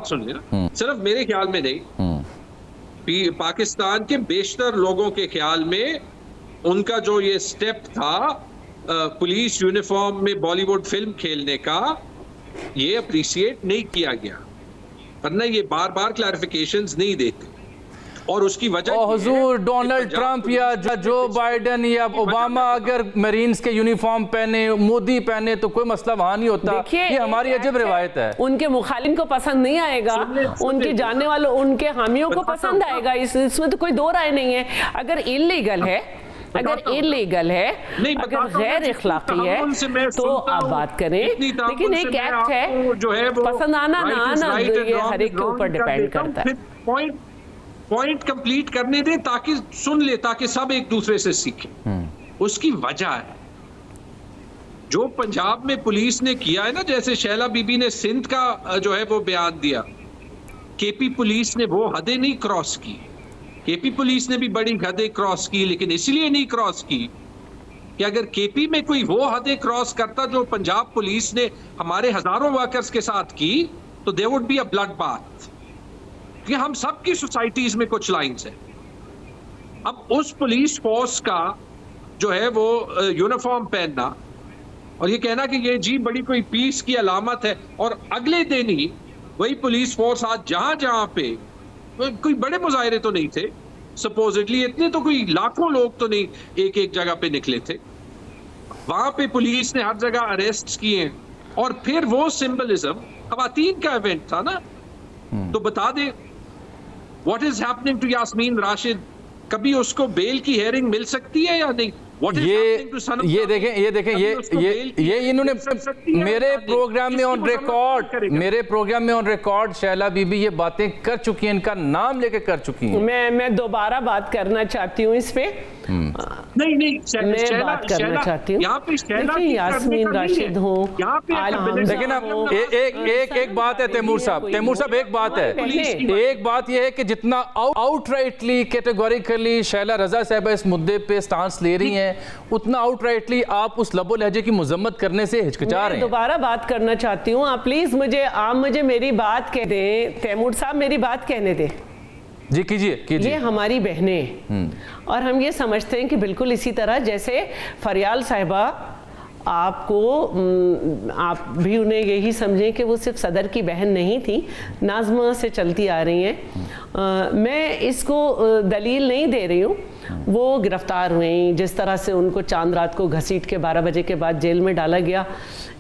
सुन लेना। सिर्फ मेरे ख्याल में नहीं, पाकिस्तान के बेशतर लोगों के ख्याल में उनका जो ये स्टेप था पुलिस यूनिफॉर्म में बॉलीवुड फिल्म खेलने का, ये अप्रिशिएट नहीं किया गया, वरना ये बार बार क्लैरिफिकेशंस नहीं देते। और उसकी वजह हुजूर डोनाल्ड ट्रंप या जो बाइडेन या ओबामा अगर मरीन्स के यूनिफॉर्म पहने, मोदी पहने तो कोई मसला वहां नहीं होता। ये हमारी अजब रिवायत है। उनके मुखालिन को पसंद नहीं आएगा, उनके जानने वालों, उनके हामियों को पसंद आएगा, इसमें तो कोई दो राय नहीं है। अगर इलीगल है, अगर इलीगल है, अगर गैर इखलाकी है तो आप बात करें, लेकिन एक एक्ट है जो है पसंद आना ना आना ये हर एक के ऊपर डिपेंड करता है। पॉइंट कंप्लीट करने दे ताकि सुन ले, ताकि सब एक दूसरे से सीखें। उसकी वजह है जो पंजाब में पुलिस ने किया है ना, जैसे शैला बीबी ने सिंध का जो है वो बयान दिया, केपी पुलिस ने वो हदें नहीं क्रॉस की। केपी पुलिस ने भी बड़ी हदें क्रॉस की, लेकिन इसलिए नहीं क्रॉस की कि अगर केपी में कोई वो हदें क्रॉस करता जो पंजाब पुलिस ने हमारे हजारों वर्कर्स के साथ की, तो there would be a bloodbath. कि हम सबकी सोसाइटीज में कुछ लाइंस हैं। अब उस पुलिस फोर्स का जो है वो यूनिफॉर्म पहनना और ये कहना कि ये जी बड़ी कोई पीस की अलामत है, और अगले दिन ही वही पुलिस फोर्स आज जहां जहां पे कोई बड़े मुजाहरे तो नहीं थे, सपोजिटली इतने तो कोई लाखों लोग तो नहीं एक एक जगह पे निकले थे, वहां पे पुलिस ने हर जगह अरेस्ट किए। और फिर वो सिंबलिज्म खवातीन का इवेंट था ना, तो बता दे what is happening to Yasmin Rashid, कभी उसको बेल की हेयरिंग मिल सकती है या नहीं? ये देखें ये इन्होंने मेरे प्रोग्राम में ऑन रिकॉर्ड शैला बीबी ये बातें कर चुकी हैं, इनका नाम लेके कर चुकी हैं। मैं दोबारा बात करना चाहती हूँ इस पे नहीं मैं बात करना चाहती हूँ। देखिए, यास्मीन राशिद हो, लेकिन अब एक बात है तैमूर साहब, एक बात है, एक बात यह है कि जितना आउटराइटली कैटेगोरिकली शैला रजा साहब इस मुद्दे पे स्टांस ले रही हैं, उतना आउटराइटली आप उस लबो लहजे की मजम्मत करने से हिचकिचा रहे हैं। दोबारा बात करना चाहती हूँ, आप प्लीज मुझे मेरी बात कह दें। तैमूर साहब मेरी बात कहने दें। जी कीजिए। ये हमारी बहनें, और हम ये समझते हैं कि बिल्कुल इसी तरह जैसे फरियाल साहिबा आपको, आप भी उन्हें यही समझें कि वो सिर्फ सदर की बहन नहीं थी, नाज़मा से चलती आ रही हैं। मैं इसको दलील नहीं दे रही हूँ। वो गिरफ्तार हुए, जिस तरह से उनको चांद रात को घसीट के 12 बजे के बाद जेल में डाला गया,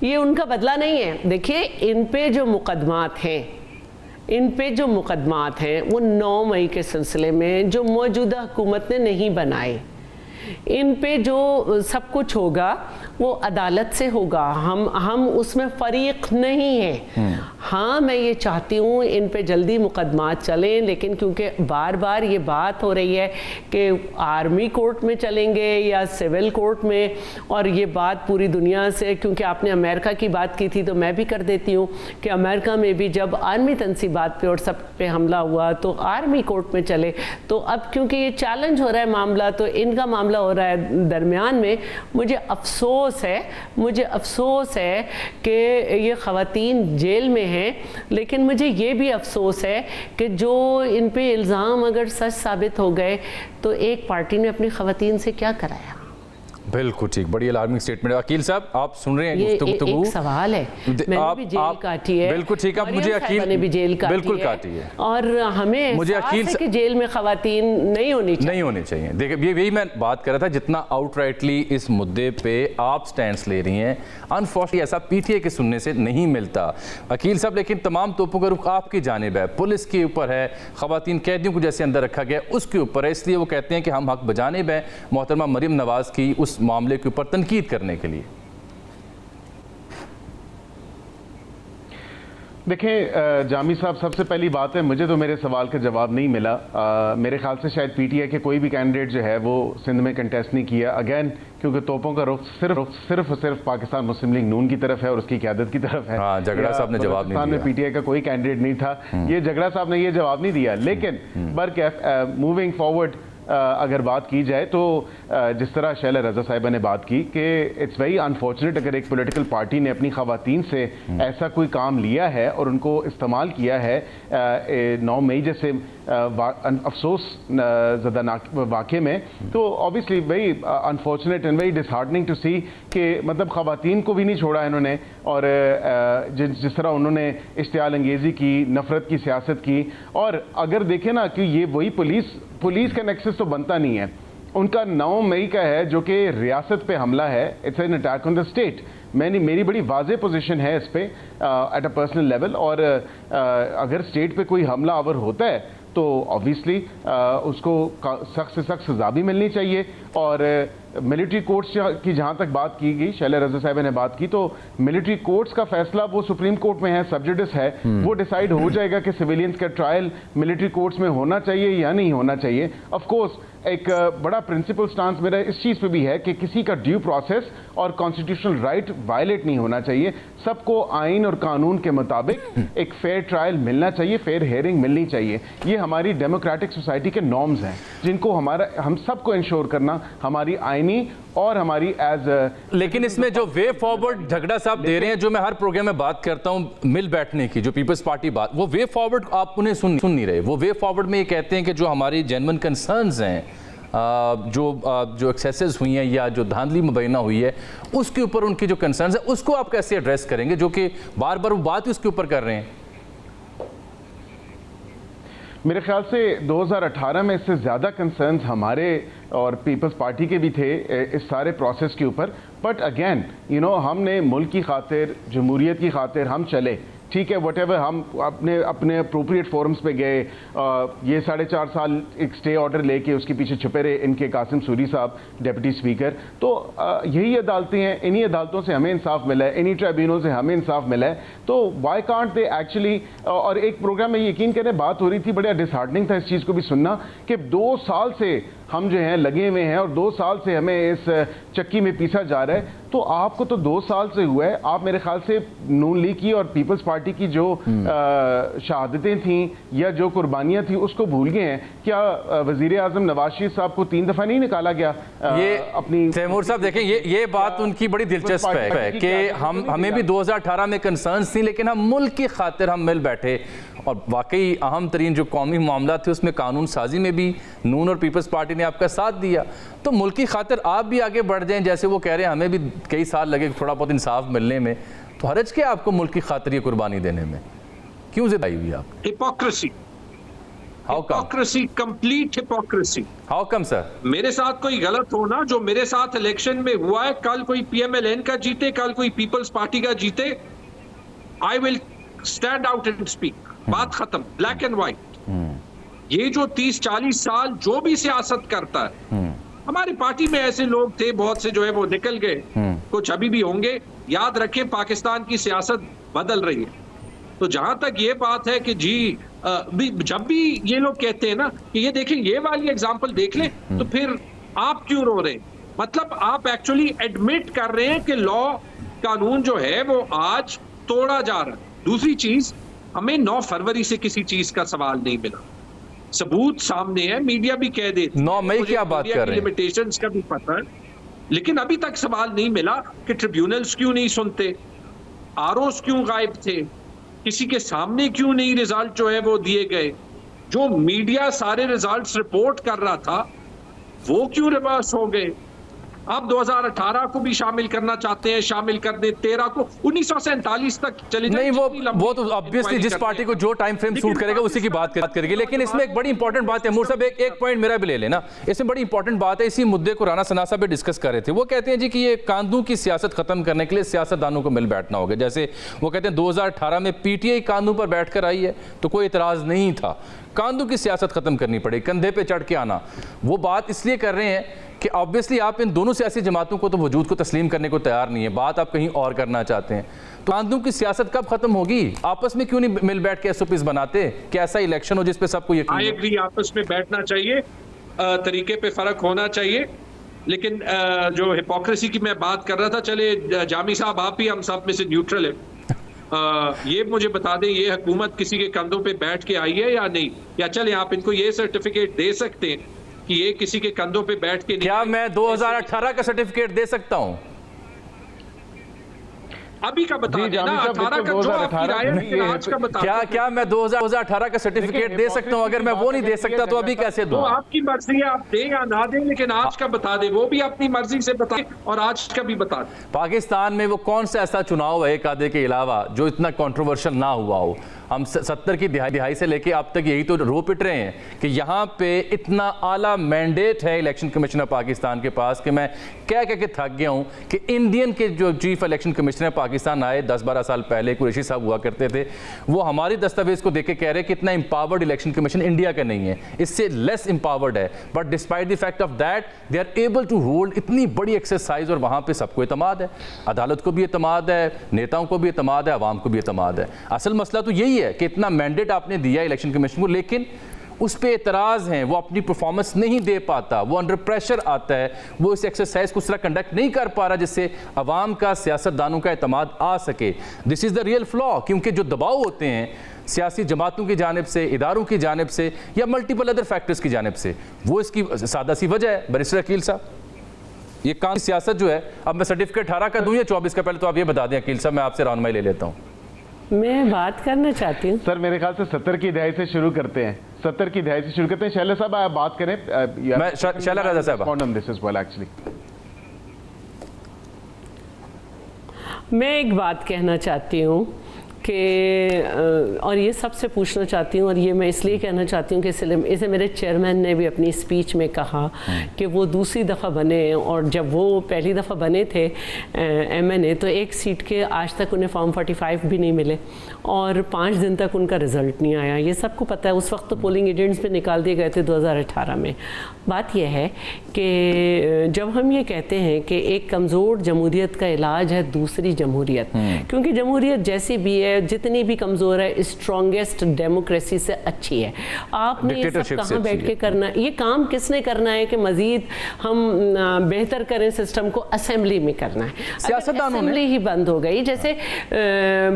ये उनका बदला नहीं है। देखिए, इन पे जो मुकदमात हैं वो 9 मई के सिलसिले में जो मौजूदा हुकूमत ने नहीं बनाए, इन पे जो सब कुछ होगा वो अदालत से होगा। हम उसमें फरीक नहीं हैं। हाँ, मैं ये चाहती हूँ इन पे जल्दी मुकदमात चलें, लेकिन क्योंकि बार बार ये बात हो रही है कि आर्मी कोर्ट में चलेंगे या सिविल कोर्ट में, और ये बात पूरी दुनिया से, क्योंकि आपने अमेरिका की बात की थी तो मैं भी कर देती हूँ कि अमेरिका में भी जब आर्मी तनसीबात पे और सब पे हमला हुआ तो आर्मी कोर्ट में चले। तो अब क्योंकि ये चैलेंज हो रहा है मामला, तो इनका मामला हो रहा है दरमियान में। मुझे अफसोस है कि ये ख़वातीन जेल में हैं, लेकिन मुझे ये भी अफसोस है कि जो इन पे इल्ज़ाम अगर सच साबित हो गए तो एक पार्टी ने अपनी ख़वातीन से क्या कराया। बिल्कुल ठीक, बड़ी अलार्मिंग स्टेटमेंट। वकील साहब आप सुन रहे हैं, ये एक सवाल है, मैंने भी जेल काटी है, बिल्कुल ठीक, अब मुझे अकील ने भी जेल बिल्कुल काटी है, और हमें मुझे अकील कि जेल में खवातीन नहीं होनी चाहिए। देखिए, यही मैं बात कर रहा था, जितना आउटराइटली इस मुद्दे पे आप स्टैंड्स ले रही हैं, अनफॉर्चुनेटली ऐसा पीटीआई के सुनने से नहीं मिलता अकील साहब। लेकिन तमाम तोपों का रुख आपकी जानिब है, पुलिस के ऊपर है, खवातीन कैदियों को जैसे अंदर रखा गया उसके ऊपर है, इसलिए वो कहते हैं कि हम हक बजानिब हैं मोहतरमा मरीम नवाज की उस मामले के ऊपर तनकीद करने के लिए। देखें जामी साहब, सबसे पहली बात है, मुझे तो मेरे सवाल का जवाब नहीं मिला। मेरे ख्याल से शायद पीटीआई के कोई भी कैंडिडेट जो है वो सिंध में कंटेस्ट नहीं किया, अगेन क्योंकि तोपों का रुख सिर्फ पाकिस्तान मुस्लिम लीग नून की तरफ है और उसकी क़यादत की तरफ है। हाँ, झगड़ा साहब ने जवाब नहीं दिया। पीटीआई का कोई कैंडिडेट नहीं था, ये झगड़ा साहब ने ये जवाब नहीं दिया। लेकिन बरकैफ मूविंग फॉरवर्ड अगर बात की जाए तो जिस तरह शैला रजा साहिबा ने बात की कि इट्स वेरी अनफॉर्चुनेट अगर एक पॉलिटिकल पार्टी ने अपनी खवातीन से ऐसा कोई काम लिया है और उनको इस्तेमाल किया है 9 मई जैसे अफसोस ज़दा वाक़े में, तो obviously very unfortunate and very disheartening to see कि मतलब खवातीन को भी नहीं छोड़ा इन्होंने, और जिस तरह उन्होंने इश्तियाल अंगेज़ी की, नफ़रत की सियासत की। और अगर देखें ना कि ये वही पुलिस का नेक्सस तो बनता नहीं है, उनका 9 मई का है जो कि रियासत पे हमला है, it's an attack on the state. मेरी बड़ी वाज़ेह पोजीशन है इस पे एट अ पर्सनल लेवल, और अगर स्टेट पे कोई हमला आवर होता है तो ऑब्वियसली उसको सख्त से सख्त सजा भी मिलनी चाहिए। और मिलिट्री कोर्ट्स की जहाँ तक बात की गई, शैला रजा साहब ने बात की, तो मिलिट्री कोर्ट्स का फैसला वो सुप्रीम कोर्ट में है, सब्जुडिस है, वो डिसाइड हो जाएगा कि सिविलियंस का ट्रायल मिलिट्री कोर्ट्स में होना चाहिए या नहीं होना चाहिए। ऑफ कोर्स एक बड़ा प्रिंसिपल स्टांस मेरा इस चीज़ पे भी है कि किसी का ड्यू प्रोसेस और कॉन्स्टिट्यूशनल राइट वायलेट नहीं होना चाहिए। सबको आइन और कानून के मुताबिक एक फेयर ट्रायल मिलना चाहिए, फेयर हेयरिंग मिलनी चाहिए। ये हमारी डेमोक्रेटिक सोसाइटी के नॉर्म्स हैं जिनको हम सबको इंश्योर करना हमारी आइनी और हमारी लेकिन इसमें जो वे फॉरवर्ड झगड़ा साहब दे रहे हैं, जो मैं हर प्रोग्राम में बात करता हूं मिल बैठने की, जो पीपल्स पार्टी बात, वो वे फॉरवर्ड आप उन्हें सुन नहीं रहे। वो वे फॉरवर्ड में ये कहते हैं कि जो हमारी जेन्युइन कंसर्न्स हैं, जो एक्सेसेस हुई हैं या जो धांधली मुबैना हुई है, उसके ऊपर उनकी जो कंसर्न्स है उसको आप कैसे एड्रेस करेंगे, जो कि बार बार वो बात उसके ऊपर कर रहे हैं। मेरे ख्याल से 2018 में इससे ज़्यादा कंसर्न्स हमारे और पीपल्स पार्टी के भी थे इस सारे प्रोसेस के ऊपर। बट अगेन हमने मुल्क की खातिर, जमहूरियत की खातिर हम चले, ठीक है, वटेवर, हम अपने अप्रोप्रिएट फोरम्स पे गए। ये 4.5 साल एक स्टे ऑर्डर लेके उसके पीछे छुपे रहे इनके कासिम सूरी साहब, डिप्टी स्पीकर। तो यही अदालतें हैं, इन्हीं अदालतों से हमें इंसाफ मिला है, इन्हीं ट्राइब्यूनल से हमें इंसाफ मिला है। तो वाई कांट दे एक्चुअली। और एक प्रोग्राम में यकीन करें बात हो रही थी, बड़ा डिसहार्टनिंग था इस चीज़ को भी सुनना कि 2 साल से हम जो हैं लगे हुए हैं और 2 साल से हमें इस चक्की में पीसा जा रहा है। तो आपको तो 2 साल से हुआ है, आप मेरे ख्याल से नून लीग की और पीपल्स पार्टी की जो शहादतें थीं या जो कुर्बानियां थी उसको भूल गए हैं क्या? वजीर आजम नवाज शरीफ साहब को 3 दफा नहीं निकाला गया ये अपनी? तैमूर साहब देखें, ये बात उनकी बड़ी दिलचस्प है कि हमें भी 2018 में कंसर्न्स थी, लेकिन हम मुल्क की खातिर हम मिल बैठे और वाकई अहम तरीन जो कौमी मामला थे उसमें कानून साजी में भी नून और पीपल्स पार्टी ने आपका साथ दिया। तो मुल्क की खातिर आप भी आगे बढ़ जाएं, जैसे वो कह रहे हैं हमें भी कई साल लगे थोड़ा बहुत इंसाफ मिलने में, तो हरज क्या आपको मुल्क की खातिर ये कुर्बानी देने में? क्यों जिद आई हुई आप? Hypocrisy, hypocrisy, complete hypocrisy. How come sir? मेरे साथ कोई गलत होना, जो मेरे साथ इलेक्शन में हुआ है, कल कोई PMLN का जीते, कल कोई पीपल्स पार्टी का जीते, I will stand out and speak. बात खत्म, ब्लैक एंड व्हाइट। ये जो 30-40 साल जो भी सियासत करता है, हमारी पार्टी में ऐसे लोग थे बहुत से जो है वो निकल गए, कुछ अभी भी होंगे। याद रखें पाकिस्तान की सियासत बदल रही है। तो जहां तक ये बात है कि जी जब भी ये लोग कहते हैं ना कि ये देखें ये वाली एग्जांपल देख लें, तो फिर आप क्यों रो रहे हैं? मतलब आप एक्चुअली एडमिट कर रहे हैं कि लॉ कानून जो है वो आज तोड़ा जा रहा है। दूसरी चीज, हमें 9 फरवरी से किसी चीज का सवाल नहीं मिला, सबूत सामने है, मीडिया भी कह देती 9 मई की आप बात कर रहे हैं, लिमिटेशंस का भी पता है, लेकिन अभी तक सवाल नहीं मिला कि ट्रिब्यूनल्स क्यों नहीं सुनते, ROs क्यों गायब थे, किसी के सामने क्यों नहीं रिजल्ट जो है वो दिए गए, जो मीडिया सारे रिजल्ट्स रिपोर्ट कर रहा था वो क्यों रिवर्स हो गए। आप 2018 को भी शामिल करना चाहते हैं, शामिल कर दे 13 को, 1947 तक चले जाए। नहीं, वो तो ऑब्वियसली जिस पार्टी को जो टाइम फ्रेम सूट करेगा उसी की बात करेगी। लेकिन इसमें एक बड़ी इंपॉर्टेंट बात है, तैमूर साहब एक पॉइंट मेरा भी ले लेना, इसमें बड़ी इंपॉर्टेंट बात है, इसी मुद्दे को राना सना साहब भी डिस्कस कर रहे थे। वो कहते हैं जी कि ये कानून की सियासत खत्म करने के लिए सियासतदानों को मिल बैठना होगा। जैसे वो कहते हैं 2018 में PTI कानून पर बैठकर आई है तो कोई इतराज़ नहीं था, कानून की सियासत खत्म करनी पड़ेगी, कंधे पे चढ़ के आना। वो बात इसलिए कर रहे हैं कि ऑब्वियसली आप इन दोनों सियासी जमातों को तो वजूद को तस्लीम करने को तैयार नहीं है, बात आप कहीं और करना चाहते हैं। तो कानून की सियासत कब खत्म होगी? आपस में क्यों नहीं मिल बैठ के SOPs बनाते कि ऐसा इलेक्शन हो जिस पे सबको यकीन हो? आई एग्री, आपस में बैठना चाहिए, तरीके पे फर्क होना चाहिए, लेकिन जो हिपोक्रेसी की मैं बात कर रहा था, चले जामी साहब आप ही हम सब में से न्यूट्रल है, ये मुझे बता दें ये हुकूमत किसी के कंधों पे बैठ के आई है या नहीं, या चले आप इनको ये सर्टिफिकेट दे सकते हैं कि ये किसी के कंधों पे बैठ के नहीं। क्या मैं 2018 का सर्टिफिकेट दे सकता हूं? अभी का बता देना, 18 का जो आपकी राय है, आज का बता। क्या मैं 2018 का सर्टिफिकेट दे सकता हूं? अगर मैं वो नहीं दे सकता तो अभी कैसे दूं? वो आपकी मर्जी है, आप दें या ना दें, लेकिन आज का बता दे, वो भी अपनी मर्जी से बताएं और आज का भी बता दें। पाकिस्तान में वो कौन सा ऐसा चुनाव है एक आधे के अलावा जो इतना कंट्रोवर्शियल ना हुआ हो? हम 70 की दिहाई से लेके अब तक यही तो रो पिट रहे हैं कि यहाँ पे इतना आला मैंडेट है इलेक्शन कमीशन ऑफ पाकिस्तान के पास कि मैं कह के थक गया हूँ कि इंडियन के जो चीफ इलेक्शन कमिश्नर पाकिस्तान आए 10-12 साल पहले, कुरैशी साहब हुआ करते थे, वो हमारी दस्तावेज को देख के कह रहे हैं कि इतना एम्पावर्ड इलेक्शन कमीशन इंडिया का नहीं है, इससे लेस एम्पावर्ड है, but despite the fact of that they are able to hold इतनी बड़ी एक्सरसाइज और वहाँ पे सबको एतमाद है, अदालत को भी एतमाद है, नेताओं को भी एतमाद है, आवाम को भी एतमाद है। असल मसला तो यही है कि इतना मैंडेट आपने दिया इलेक्शन कमीशन को, लेकिन उस पे एतराज़ हैं, वो अपनी परफॉर्मेंस नहीं दे पाता, वो अंडर प्रेशर आता है, वो इस एक्सरसाइज को उस तरह कंडक्ट नहीं कर पा रहा जिससे अवाम का, सियासतदानों का एतमाद आ सके। This is the real flaw, क्योंकि जो दबाव होते हैं सियासी जमातों की जानिब से, इदारों की जानिब से या मल्टीपल अदर फैक्टर्स की जानिब से, वो इसकी सादा सी वजह है। बैरिस्टर अकील साहब, ये काम सियासत जो है, अब मैं सर्टिफिकेट 18 का दूँ या 24 का? पहले तो आप ये बता दें अकील साहब, मैं आपसे रहनुमाई ले लेता हूँ। मैं बात करना चाहती हूँ सर, मेरे ख्याल से 70 की दहाई से शुरू करते हैं, 70 की दहाई से शुरू करते हैं। शैला साहब आप बात करें। मैं शैला रजा साहब, मैं एक बात कहना चाहती हूँ कि और ये सबसे पूछना चाहती हूँ, और ये मैं इसलिए कहना चाहती हूँ कि इसे मेरे चेयरमैन ने भी अपनी स्पीच में कहा कि वो दूसरी दफ़ा बने, और जब वो पहली दफ़ा बने थे MNA तो एक सीट के आज तक उन्हें फॉर्म 45 भी नहीं मिले और 5 दिन तक उनका रिज़ल्ट नहीं आया। ये सबको पता है, उस वक्त तो पोलिंग एजेंट्स भी निकाल दिए गए थे 2018 में। बात यह है कि जब हम ये कहते हैं कि एक कमज़ोर जमहूरियत का इलाज है दूसरी जमहूरियत, क्योंकि जमहूरियत जैसी भी है जितनी भी कमज़ोर है, स्ट्रॉन्गेस्ट डेमोक्रेसी से अच्छी है। आपने ये सब कहाँ बैठ के करना है? ये काम किसने करना है कि मज़ीद हम बेहतर करें सिस्टम को? असेंबली में करना है। सियासतदानों ने असेंबली ही बंद हो गई, जैसे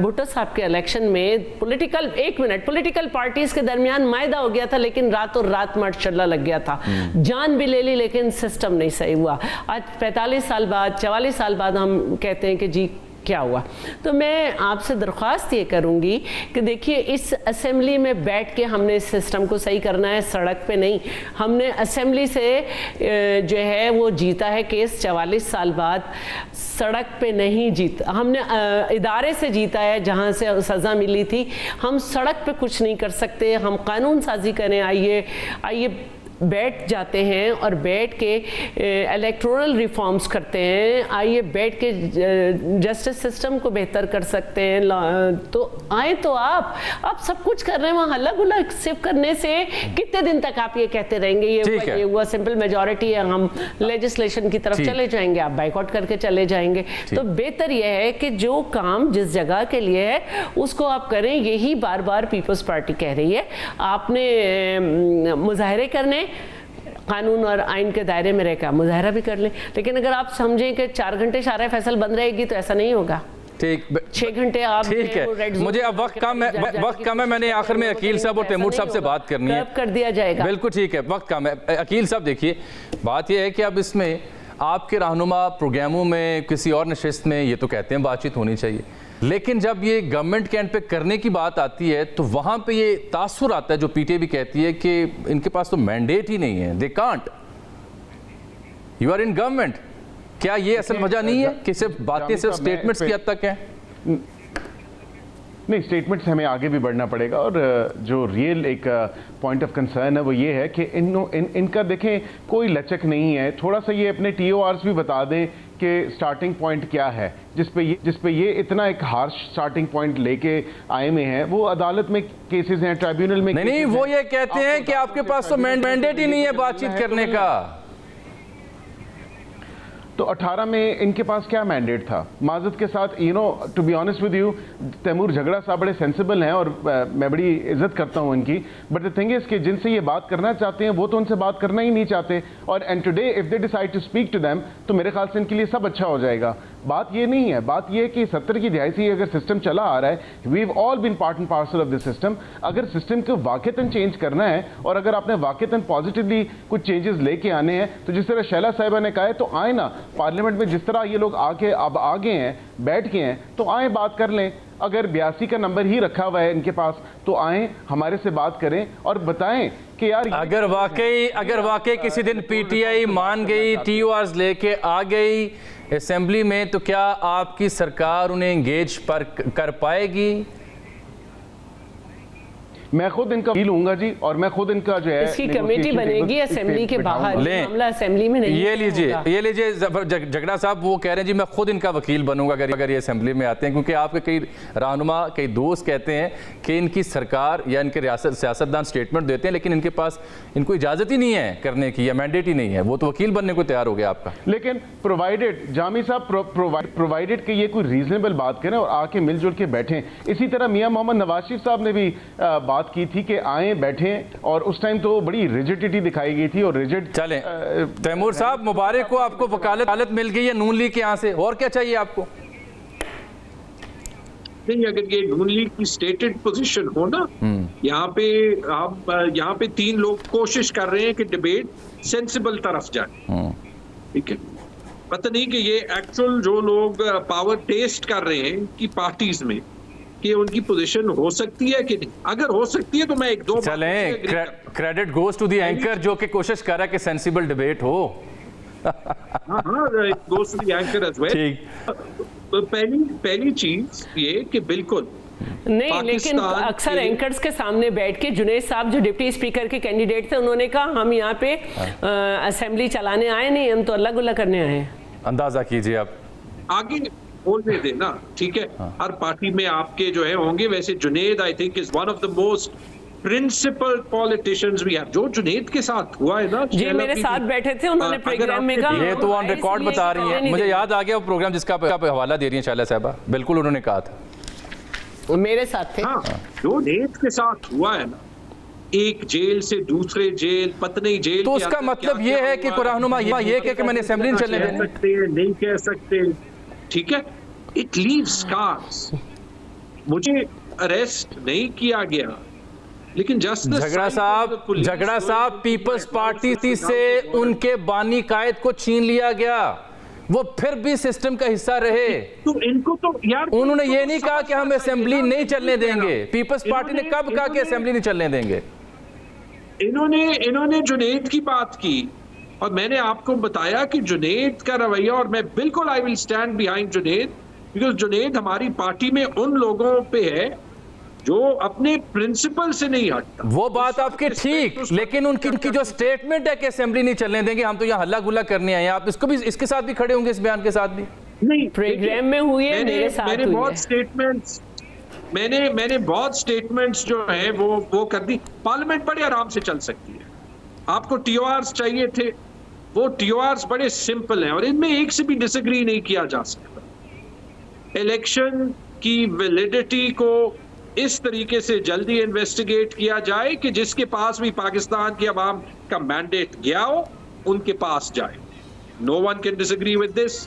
भुट्टो साहब के इलेक्शन में पॉलिटिकल पार्टीज के दरमियान मायदा हो गया था, लेकिन रातों रात माशाल्लाह लग गया था, जान भी ले ली, लेकिन सिस्टम नहीं सही हुआ। आज 45 साल बाद, 44 साल बाद हम कहते हैं कि जी क्या हुआ। तो मैं आपसे दरख्वास्त ये करूंगी कि देखिए, इस असेंबली में बैठ के हमने इस सिस्टम को सही करना है, सड़क पे नहीं। हमने असेंबली से जो है वो जीता है केस 44 साल बाद, सड़क पे नहीं जीता। हमने इदारे से जीता है जहाँ से सज़ा मिली थी। हम सड़क पे कुछ नहीं कर सकते, हम कानून साजी करें। आइए बैठ जाते हैं और बैठ के इलेक्टोरल रिफॉर्म्स करते हैं, आइए बैठ के जस्टिस सिस्टम को बेहतर कर सकते हैं। तो आए तो आप सब कुछ कर रहे हैं, वहाँ हल्ला गुल्ला सिर्फ करने से कितने दिन तक आप ये कहते रहेंगे ये हुआ, सिंपल मेजॉरिटी है, हम लेजिस्लेशन की तरफ चले जाएंगे, आप बाइकआउट करके चले जाएंगे। तो बेहतर यह है कि जो काम जिस जगह के लिए है उसको आप करें। यही बार बार पीपल्स पार्टी कह रही है। आपने मुजाहरे करने, कानून और आइन के दायरे में रहकर मुजाहरा भी कर लें, लेकिन अगर आप समझें कि 4 घंटे शारा फैसल बंद रहेगी तो ऐसा नहीं होगा। ठीक, 6 घंटे आप ठीक है। मुझे अब वक्त कम है, मैंने आखिर में अकील साहब और तैमूर साहब से बात करनी है। कर दिया जाएगा, बिल्कुल ठीक है, वक्त कम है। अकील साहब देखिए, बात यह है कि अब इसमें आपके रहनुमा प्रोग्रामों में, किसी और नशिस्त में ये तो कहते हैं बातचीत होनी चाहिए, लेकिन जब ये गवर्नमेंट के एंड पे करने की बात आती है तो वहाँ पे ये तासुर आता है, जो पीटीआई भी कहती है कि इनके पास तो मैंडेट ही नहीं है, they can't, you are in government. क्या ये असल वजह नहीं है कि सिर्फ बातें सिर्फ स्टेटमेंट्स की हद तक हैं? नहीं, स्टेटमेंट्स हमें आगे भी बढ़ना पड़ेगा, और जो रियल एक पॉइंट ऑफ कंसर्न है वो ये है कि इनका देखें कोई लचक नहीं है। थोड़ा सा ये अपने TORs भी बता दें कि स्टार्टिंग पॉइंट क्या है, जिस पे ये इतना एक हार्श स्टार्टिंग पॉइंट लेके आए में है। वो अदालत में केसेस हैं, ट्राइब्यूनल में नहीं, वो ये कहते हैं कि आपके पास तो मैंडेट ही नहीं है बातचीत करने का। तो 18 में इनके पास क्या मैंडेट था? माजत के साथ, to be honest with you, Taimur Jhagra साहब बड़े सेंसिबल हैं और मैं बड़ी इज्जत करता हूं इनकी, बट द थिंग इज कि जिनसे ये बात करना चाहते हैं वो तो उनसे बात करना ही नहीं चाहते। और and today if they decide to speak to them, तो मेरे ख्याल से इनके लिए सब अच्छा हो जाएगा। बात ये नहीं है, बात ये है कि 70 की दहाई से अगर सिस्टम चला आ रहा है, we have all been part and parcel of this system. अगर सिस्टम को वाकईतन चेंज करना है और अगर आपने वाकईतन पॉजिटिवली कुछ चेंजेस लेके आने हैं, तो जिस तरह शैला साहिबा ने कहा है, तो आए ना पार्लियामेंट में, जिस तरह ये लोग आके अब आगे हैं, बैठ के हैं, तो आए बात कर लें। अगर 82 का नंबर ही रखा हुआ है इनके पास, तो आए हमारे से बात करें और बताएं कि यार अगर वाकई किसी दिन पीटीआई मान गई, TORs लेके आ गई असेंबली में, तो क्या आपकी सरकार उन्हें एंगेज कर पाएगी? मैं खुद इनका वकील हूंगा जी, और मैं खुद इनका जो है इसकी कमेटी बनेगी असेंबली के बाहर, मामला असेंबली में नहीं। ये लीजिए झगड़ा साहब वो कह रहे हैं जी मैं खुद इनका वकील बनूंगा अगर ये असेंबली में आते हैं, क्योंकि आपके कई रहनुमा, कई दोस्त कहते हैं कि इनकी सरकार या इनके सियासतदान स्टेटमेंट देते हैं, लेकिन इनके पास इनको इजाजत ही नहीं है करने की, या मैंडेट ही नहीं है, वो तो वकील बनने को तैयार हो गया आपका। लेकिन प्रोवाइडेड, जामी साहब, प्रोवाइडेड कि ये कोई रीजनेबल बात करें और आके मिलजुल के बैठें। इसी तरह मियां मोहम्मद नवाज शरीफ साहब ने भी बात की थी कि आए बैठें, और उस टाइम तो बड़ी रिजिडिटी दिखाई गई थी और रिजिड। चलें तैमूर साहब, मुबारक हो आपको, वकालत मिल गई है नून लीग के यहाँ से, और क्या चाहिए आपको? नहीं, अगर ये नून लीग की स्टेटेड पोजीशन हो ना, यहाँ पे 3 लोग कोशिश कर रहे हैं कि डिबेट सेंसिबल तरफ जाए, ठीक है। पता नहीं कि ये एक्चुअल जो लोग पावर टेस्ट कर रहे हैं कि पार्टीज में, कि उनकी पोजीशन हो सकती है कि नहीं। अगर हो सकती है तो मैं 1-2 चलें, credit goes to the anchor जो कि कोशिश कर रहा है कि सेंसिबल डिबेट हो। Goes to the anchor as well. पहली चीज ये कि बिल्कुल नहीं, लेकिन अक्सर एंकर्स के सामने बैठ के जुनैद साहब जो डिप्टी स्पीकर के कैंडिडेट थे, उन्होंने कहा हम यहाँ पे असेंबली चलाने आए नहीं, हम तो अल्लाह गुल्ला करने आए हैं। अंदाजा कीजिए आप, आगे बोलने देना, ठीक है। हर पार्टी में आपके जो है होंगे, वैसे Junaid I think is one of the most principal politicians भी है। जो जुनैद के साथ हुआ है ना, जी मेरे साथ बैठे थे, उन्होंने प्रोग्राम में कहा, ये तो ऑन रिकॉर्ड बता रही है, मुझे याद आ गया वो प्रोग्राम जिसका आप हवाला दे रही हैं शैला साहिबा, बिल्कुल उन्होंने कहा था। मेरे साथ थे। हाँ, जो नेत के साथ हुआ है ना, एक जेल से दूसरे जेल, पत्नी जेल, तो उसका मतलब ये है कि कुरानुमा ये कह के मैंने असेंबली नहीं चलने देनी, सकते नहीं कह सकते, ठीक है। It leaves scars. मुझे अरेस्ट नहीं किया गया, लेकिन जस्टिस झगड़ा साहब पीपल्स पार्टी से उनके बानी कायद को छीन लिया गया, वो फिर भी सिस्टम का हिस्सा रहे। तो इनको तो यार, उन्होंने ये नहीं कहा कि हम असेंबली नहीं चलने देंगे। पीपल्स पार्टी ने कब कहा कि असेंबली नहीं चलने देंगे? इन्होंने जुनैद की बात की, और मैंने आपको बताया कि जुनैद का रवैया, और मैं बिल्कुल I will stand behind Junaid, because Junaid हमारी पार्टी में उन लोगों पे है जो अपने प्रिंसिपल से नहीं हटता। वो बात आपकी ठीक, लेकिन उनकी जो स्टेटमेंट है कि असेंबली नहीं चलने देंगे, हम तो यहाँ हल्ला गुल्ला करने आए हैं, आप इसको भी इसके साथ भी खड़े होंगे, इस बयान के साथ भी? नहीं, प्रोग्राम में हुई है, मेरे साथ मैंने हुई बहुत है। स्टेटमेंट्स मैंने बहुत स्टेटमेंट्स जो है वो कर दी। पार्लियामेंट बड़े आराम से चल सकती है। आपको टीओआर्स चाहिए थे, वो टीओआर्स बड़े सिंपल हैं और इनमें एक से भी डिसएग्री नहीं किया जा सकता। इलेक्शन की वैलिडिटी को इस तरीके से जल्दी इन्वेस्टिगेट किया जाए कि जिसके पास भी पाकिस्तान की आवाम का मैंडेट गया हो उनके पास जाए। No one can disagree with this.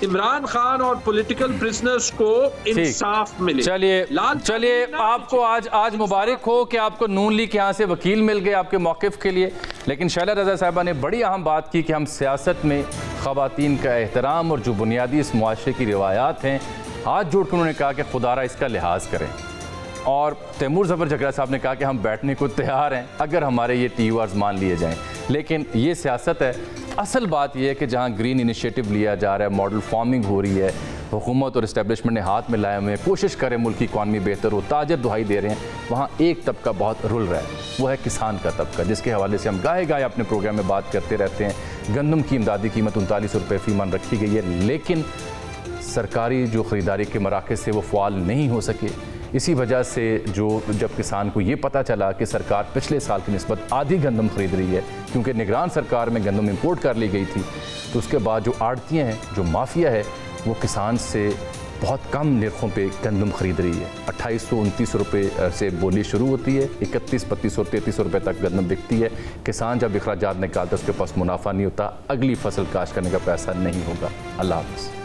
Imran Khan और पॉलिटिकल प्रिजनर्स को इंसाफ मिले। चलिए आपको आज मुबारक हो कि आपको नून लीग यहाँ से वकील मिल गए आपके मौक़िफ़ के लिए। लेकिन शैला रज़ा साहिबा ने बड़ी अहम बात की कि हम सियासत में ख़वातीन का एहतराम और जो बुनियादी इस मुआशरे की रिवायात हैं, हाथ जोड़ कर उन्होंने कहा कि खुदारा इसका लिहाज करें। और तैमूर ज़फ़र झगड़ा साहब ने कहा कि हम बैठने को तैयार हैं अगर हमारे ये टीओआर्स मान लिए जाएं। लेकिन ये सियासत है। असल बात यह है कि जहाँ ग्रीन इनिशिएटिव लिया जा रहा है, मॉडल फार्मिंग हो रही है, हुकूमत और इस्टेब्लिशमेंट ने हाथ मिलाए हुए हैं, कोशिश करें मुल्क की इकॉनमी बेहतर हो, ताजर दुहाई दे रहे हैं, वहाँ एक तबका बहुत रुल रहा है, वो है किसान का तबका, जिसके हवाले से हम गाए अपने प्रोग्राम में बात करते रहते हैं। गंदम की इमदादी कीमत 39 रुपये फ़ी मन रखी गई है, लेकिन सरकारी जो ख़रीदारी के मराकज़ से वो फ़ाल नहीं हो सके। इसी वजह से जब किसान को ये पता चला कि सरकार पिछले साल की निस्बत आधी गंदम ख़रीद रही है, क्योंकि निगरान सरकार में गंदम इंपोर्ट कर ली गई थी, तो उसके बाद जो आड़तियाँ हैं, जो माफिया है, वो किसान से बहुत कम निर्खों पे गंदम ख़रीद रही है। 2829 रुपये से बोली शुरू होती है, 31-32 और 33 रुपये तक गंदम बिकती है। किसान जब अखराजात निकालता है उसके पास मुनाफा नहीं होता, अगली फसल काश्त करने का पैसा नहीं होगा। अल्लाह हाफ़िज़।